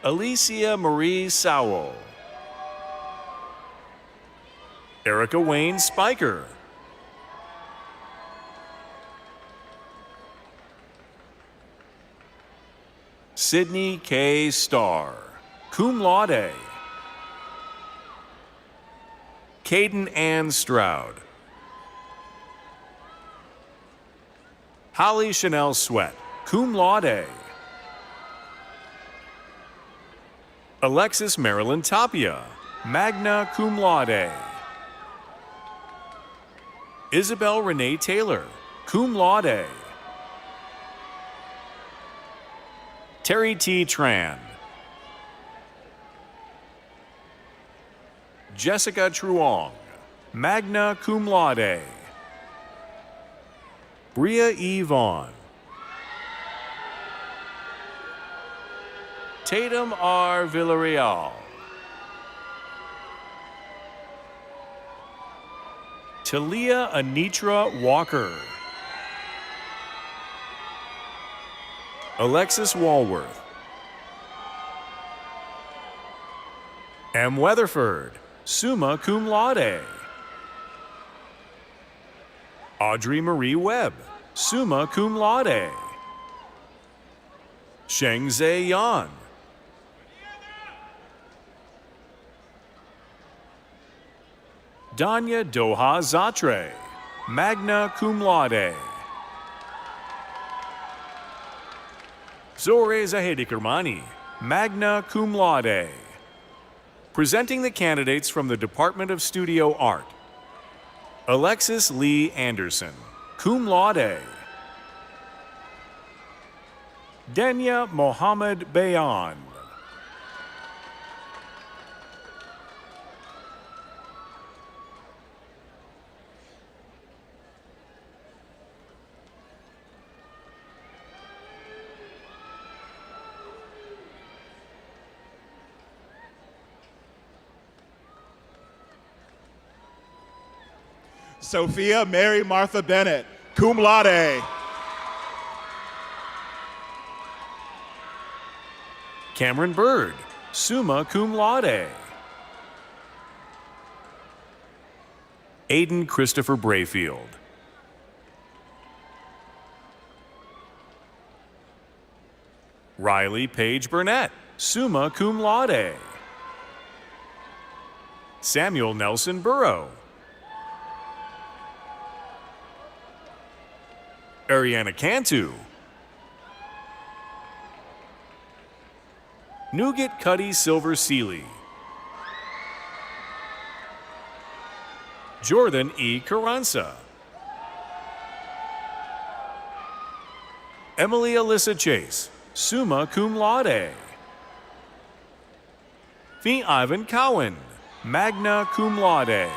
Alicia Marie Sowell. Erica Wayne Spiker. Sydney K. Starr, cum laude. Caden Ann Stroud. Holly Chanel Sweat, cum laude. Alexis Marilyn Tapia, magna cum laude. Isabel Renee Taylor, cum laude. Terry T. Tran. Jessica Truong, magna cum laude. Bria E. Vaughn. Tatum R. Villarreal. Talia Anitra Walker. Alexis Walworth. M. Weatherford, summa cum laude. Audrey Marie Webb, summa cum laude. Sheng Zhe Yan, Danya Doha Zatre, magna cum laude. Zore Zahedi Kermani, magna cum laude. Presenting the candidates from the Department of Studio Art. Alexis Lee Anderson, cum laude. Denya Mohammed Bayan. Sophia Mary Martha Bennett, cum laude. Cameron Bird, summa cum laude. Aiden Christopher Brayfield. Riley Paige Burnett, summa cum laude. Samuel Nelson Burrow. Ariana Cantu. Nougat Cuddy Silver Seeley. Jordan E. Carranza. Emily Alyssa Chase, summa cum laude. Fee Ivan Cowan, magna cum laude.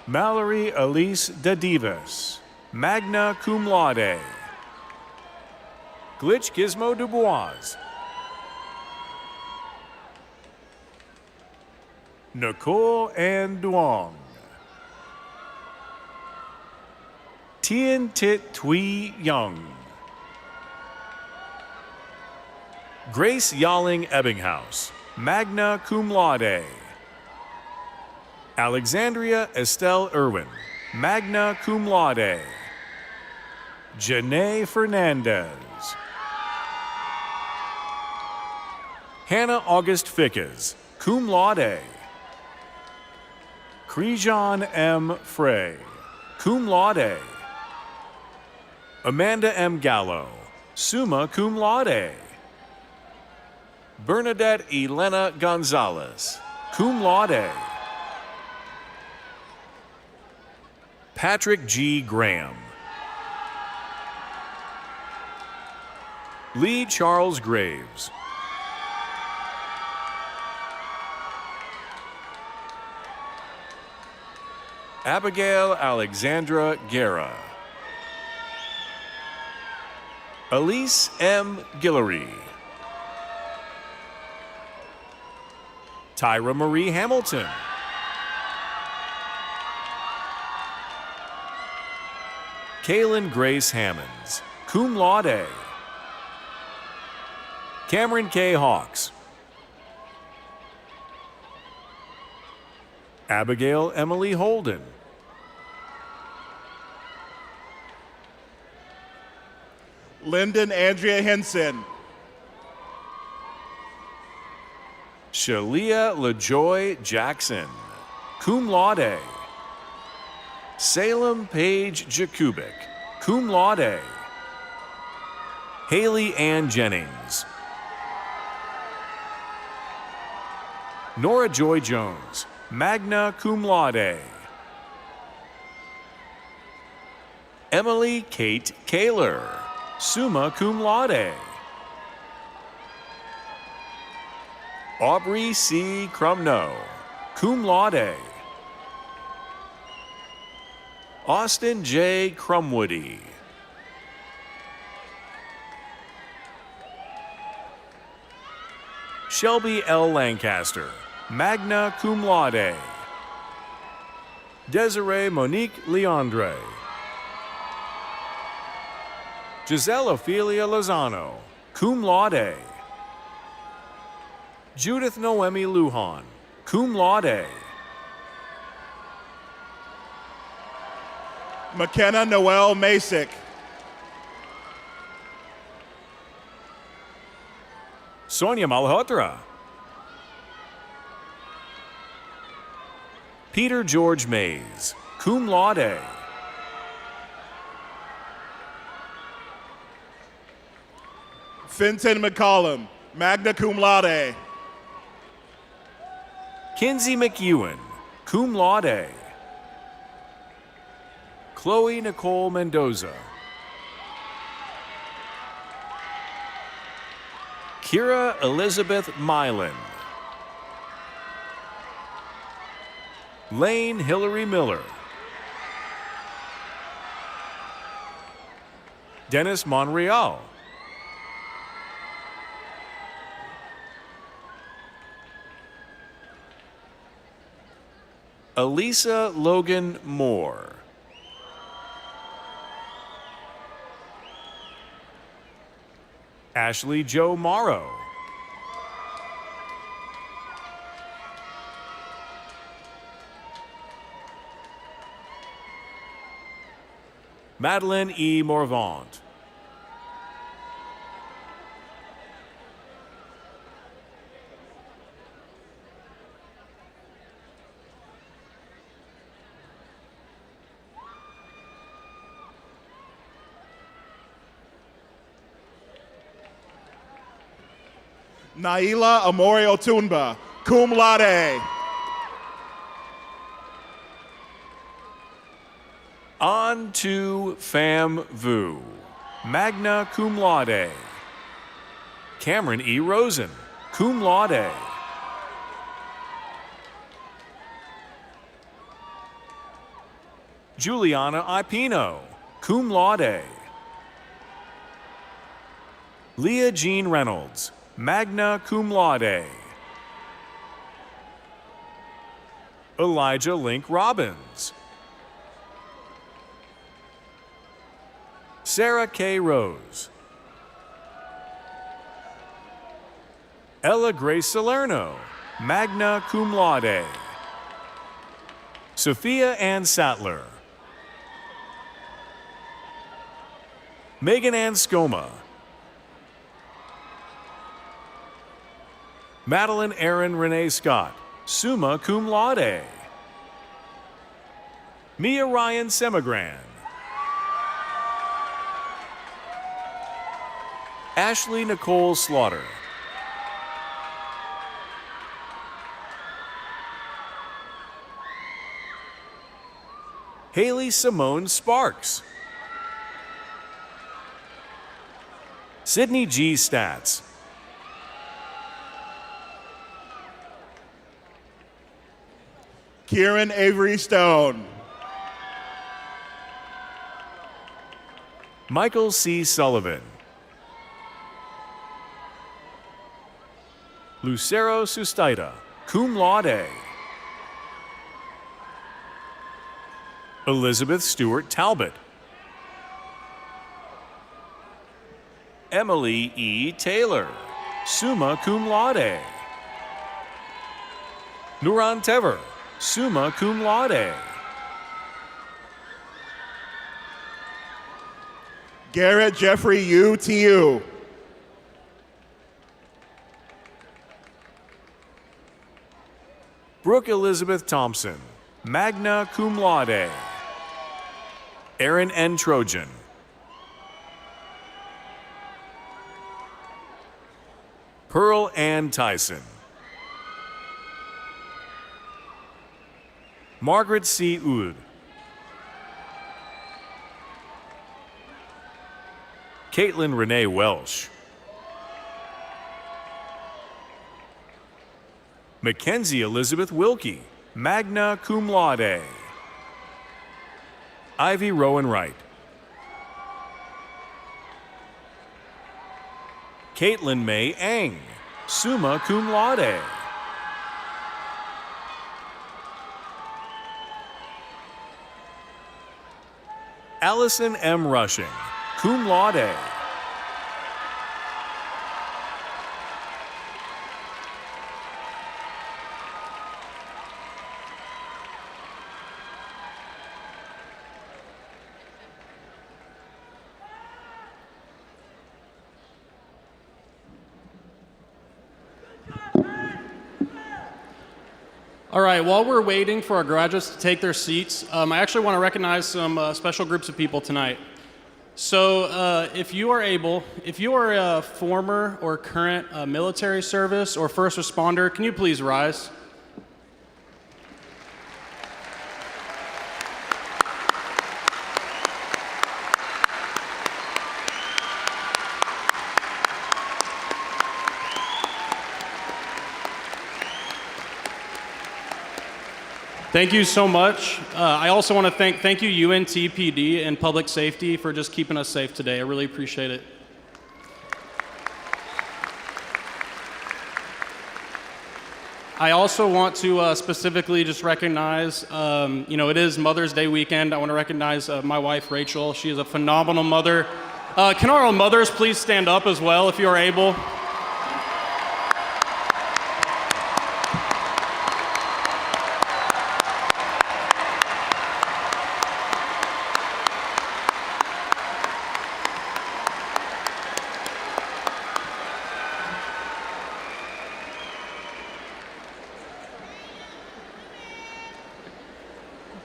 Mallory Elise Dadivas, magna cum laude. Glitch Gizmo Dubois. Nicole Ann Duong. Tien Tit Tui Young. Grace Yalling Ebbinghaus, magna cum laude. Alexandria Estelle Irwin, magna cum laude. Janae Fernandez. Hannah August Fickes, cum laude. Crejan M. Frey, cum laude. Amanda M. Gallo, summa cum laude. Bernadette Elena Gonzalez, cum laude. Patrick G. Graham. Lee Charles Graves. Abigail Alexandra Guerra. Elise M. Guillory. Tyra Marie Hamilton. Kaylin Grace Hammonds, cum laude. Cameron K. Hawks. Abigail Emily Holden. Lyndon Andrea Henson. Shalia LaJoy Jackson, cum laude. Salem Paige Jakubik, cum laude. Haley Ann Jennings. Nora Joy Jones, magna cum laude. Emily Kate Kaler, summa cum laude. Aubrey C. Crumno, cum laude. Austin J. Crumwoody. Shelby L. Lancaster, magna cum laude. Desiree Monique Leandre. Giselle Ophelia Lozano, cum laude. Judith Noemi Lujan, cum laude. McKenna Noel Masick. Sonia Malhotra. Peter George Mays, cum laude. Fenton McCollum, magna cum laude. Kinsey McEwen, cum laude. Chloe Nicole Mendoza. Kira Elizabeth Mylan. Lane Hillary Miller. Dennis Monreal. Elisa Logan Moore. Ashley Jo Morrow. Madeline E. Morvant. Naila Amore Otunba, cum laude. On to Pham Vu, magna cum laude. Cameron E. Rosen, cum laude. Juliana Ipino, cum laude. Leah Jean Reynolds, magna cum laude. Elijah Link Robbins. Sarah K. Rose. Ella Grace Salerno, magna cum laude. Sophia Ann Sattler. Megan Ann Skoma. Madeline Erin Renee Scott, summa cum laude. Mia Ryan Semigran. Ashley Nicole Slaughter. Haley Simone Sparks. Sydney G. Stats. Kieran Avery Stone. Michael C. Sullivan. Lucero Sustaita, cum laude. Elizabeth Stewart Talbot. Emily E. Taylor, summa cum laude. Nuran Tever, summa cum laude. Garrett Jeffrey Yu TU. Brooke Elizabeth Thompson, magna cum laude. Aaron N. Trojan. Pearl Ann Tyson. Margaret C. Oud. Caitlin Renee Welsh. Mackenzie Elizabeth Wilkie, magna cum laude. Ivy Rowan Wright. Caitlin May Eng, summa cum laude. Allison M. Rushing, cum laude. All right, while we're waiting for our graduates to take their seats, I actually want to recognize some special groups of people tonight. So if you are a former or current military service or first responder, can you please rise? Thank you so much. I also want to thank you UNT PD and Public Safety for just keeping us safe today. I really appreciate it. I also want to specifically just recognize, it is Mother's Day weekend. I want to recognize my wife, Rachel. She is a phenomenal mother. Can our mothers please stand up as well if you are able?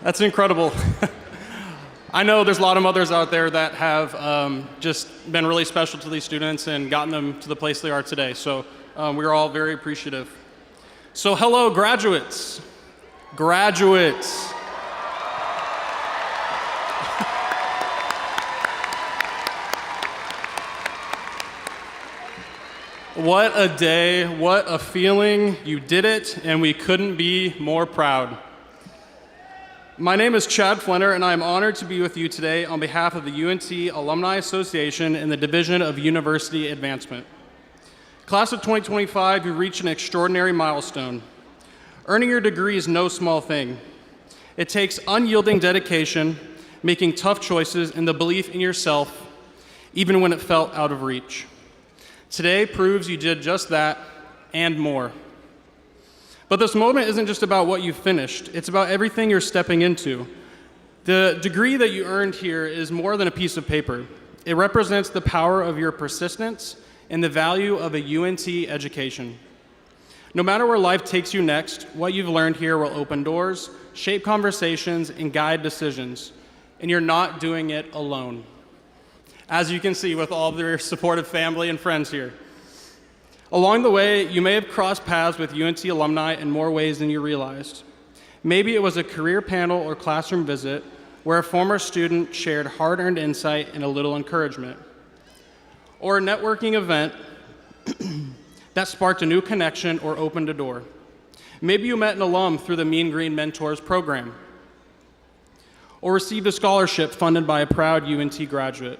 That's incredible. I know there's a lot of mothers out there that have just been really special to these students and gotten them to the place they are today. So we're all very appreciative. So hello, graduates. Graduates. What a day, what a feeling. You did it, and we couldn't be more proud. My name is Chad Flenner, and I am honored to be with you today on behalf of the UNT Alumni Association and the Division of University Advancement. Class of 2025, you reached an extraordinary milestone. Earning your degree is no small thing. It takes unyielding dedication, making tough choices, and the belief in yourself, even when it felt out of reach. Today proves you did just that and more. But this moment isn't just about what you finished, it's about everything you're stepping into. The degree that you earned here is more than a piece of paper. It represents the power of your persistence and the value of a UNT education. No matter where life takes you next, what you've learned here will open doors, shape conversations, and guide decisions. And you're not doing it alone. As you can see with all of your supportive family and friends here. Along the way, you may have crossed paths with UNT alumni in more ways than you realized. Maybe it was a career panel or classroom visit where a former student shared hard-earned insight and a little encouragement. Or a networking event that sparked a new connection or opened a door. Maybe you met an alum through the Mean Green Mentors program. Or received a scholarship funded by a proud UNT graduate.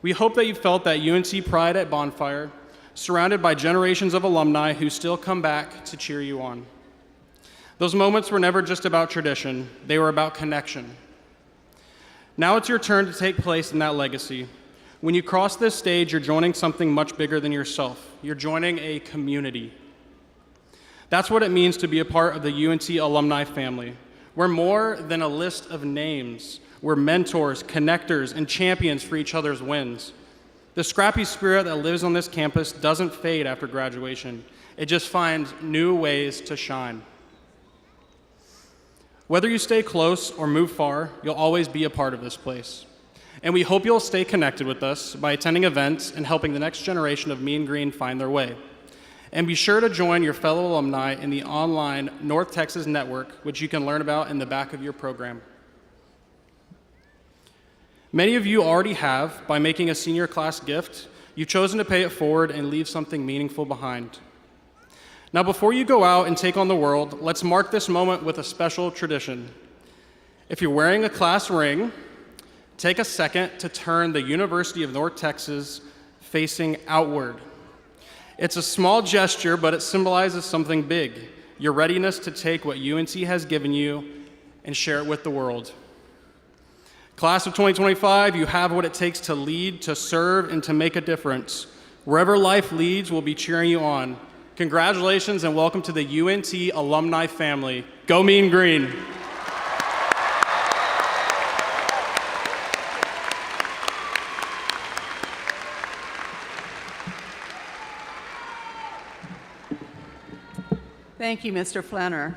We hope that you felt that UNT pride at Bonfire, surrounded by generations of alumni who still come back to cheer you on. Those moments were never just about tradition, they were about connection. Now it's your turn to take place in that legacy. When you cross this stage, you're joining something much bigger than yourself. You're joining a community. That's what it means to be a part of the UNT alumni family. We're more than a list of names. We're mentors, connectors, and champions for each other's wins. The scrappy spirit that lives on this campus doesn't fade after graduation. It just finds new ways to shine. Whether you stay close or move far, you'll always be a part of this place. And we hope you'll stay connected with us by attending events and helping the next generation of Mean Green find their way. And be sure to join your fellow alumni in the online North Texas Network, which you can learn about in the back of your program. Many of you already have, by making a senior class gift. You've chosen to pay it forward and leave something meaningful behind. Now, before you go out and take on the world, let's mark this moment with a special tradition. If you're wearing a class ring, take a second to turn the University of North Texas facing outward. It's a small gesture, but it symbolizes something big, your readiness to take what UNC has given you and share it with the world. Class of 2025, you have what it takes to lead, to serve, and to make a difference. Wherever life leads, we'll be cheering you on. Congratulations and welcome to the UNT alumni family. Go Mean Green. Thank you, Mr. Flenner.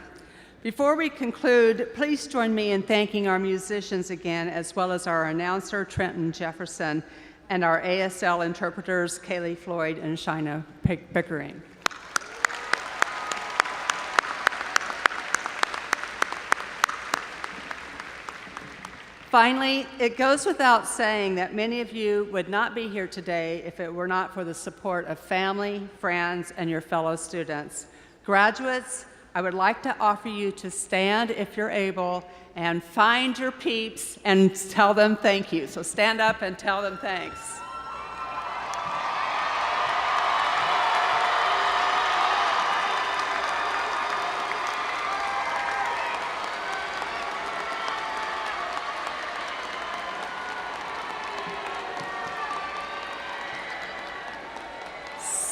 Before we conclude, please join me in thanking our musicians again, as well as our announcer, Trenton Jefferson, and our ASL interpreters, Kaylee Floyd and Shina Pickering. Finally, it goes without saying that many of you would not be here today if it were not for the support of family, friends, and your fellow students. Graduates, I would like to offer you to stand if you're able and find your peeps and tell them thank you. So stand up and tell them thanks.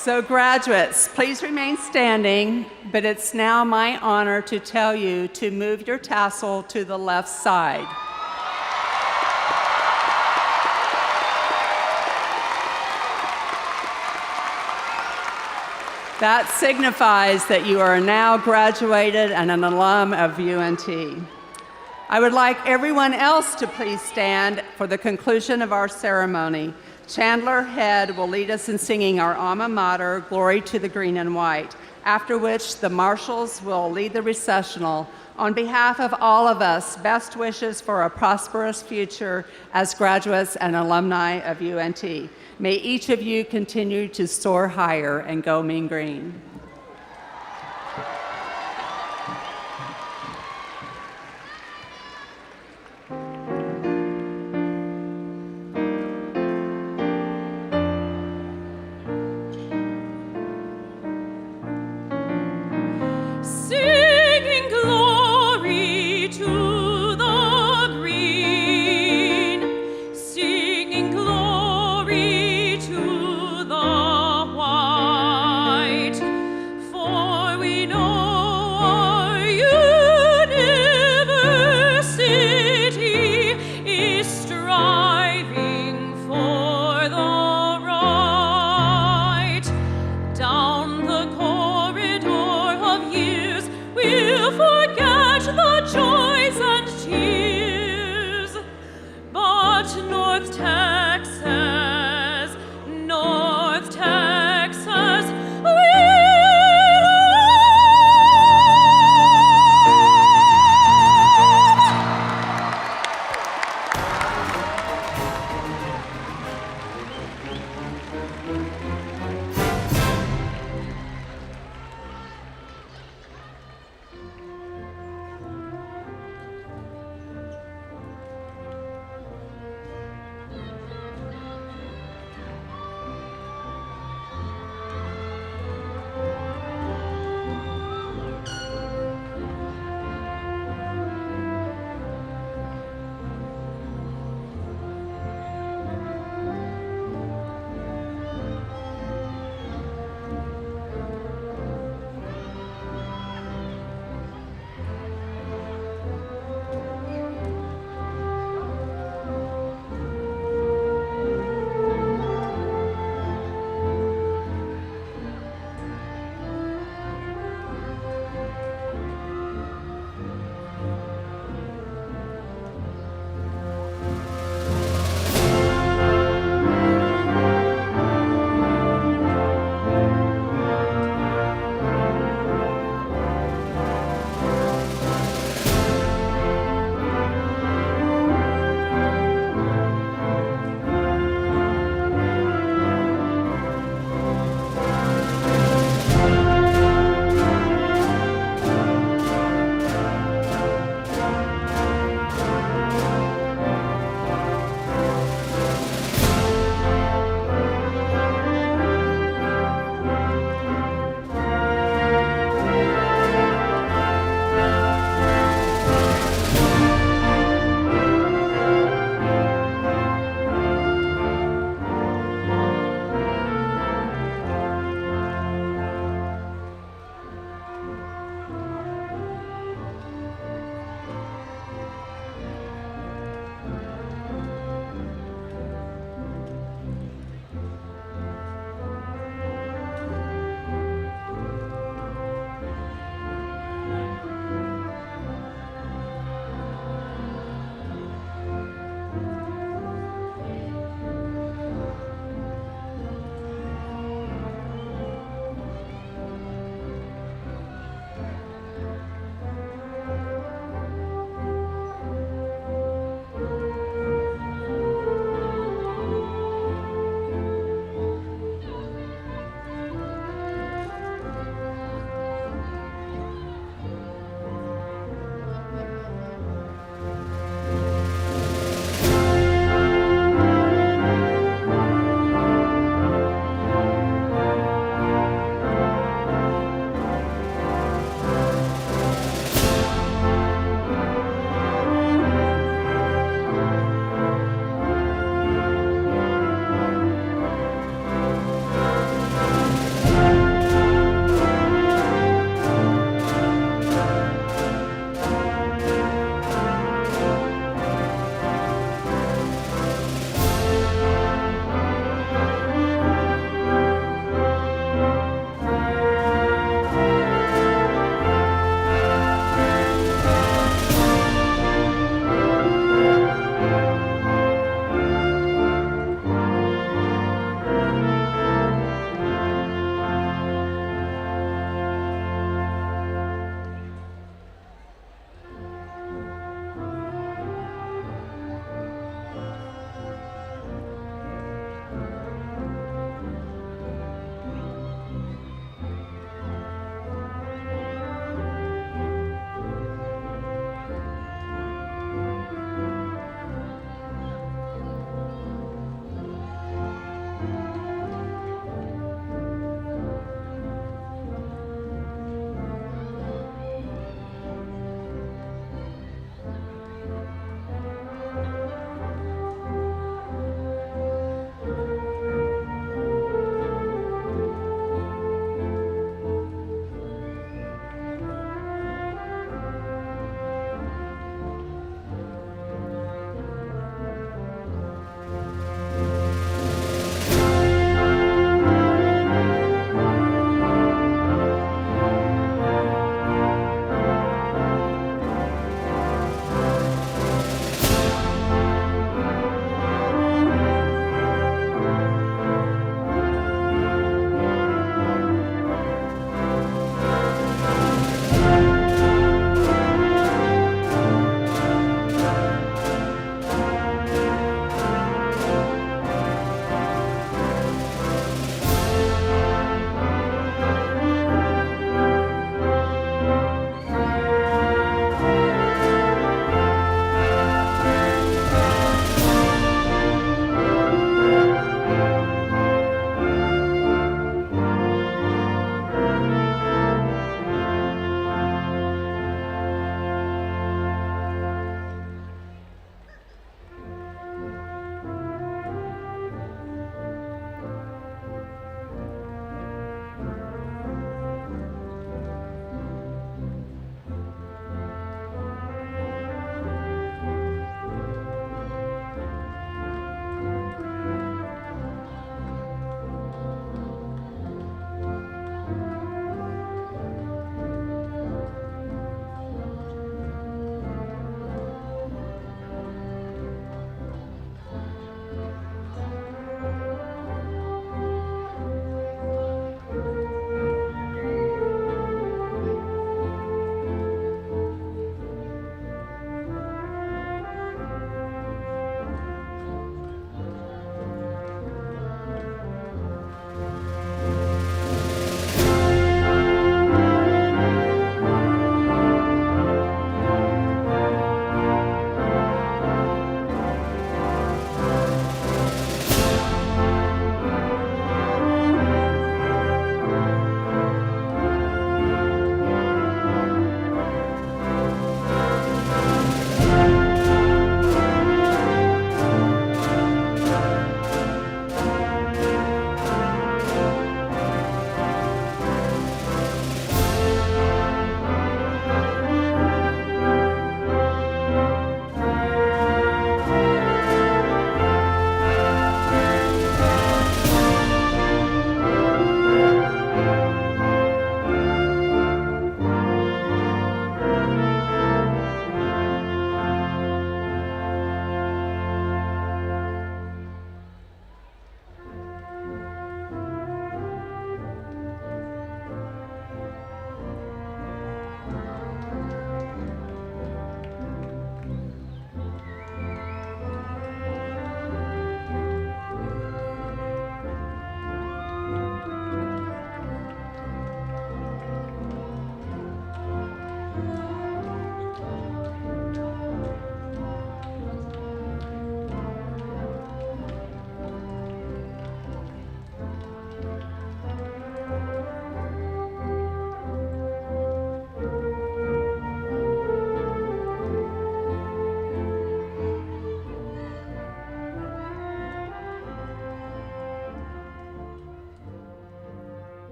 So graduates, please remain standing, but it's now my honor to tell you to move your tassel to the left side. That signifies that you are now graduated and an alum of UNT. I would like everyone else to please stand for the conclusion of our ceremony. Chandler Head will lead us in singing our alma mater, Glory to the Green and White, after which the marshals will lead the recessional. On behalf of all of us, best wishes for a prosperous future as graduates and alumni of UNT. May each of you continue to soar higher and go Mean Green. Singing glory to the green, singing glory to the white.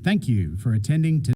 Thank you for attending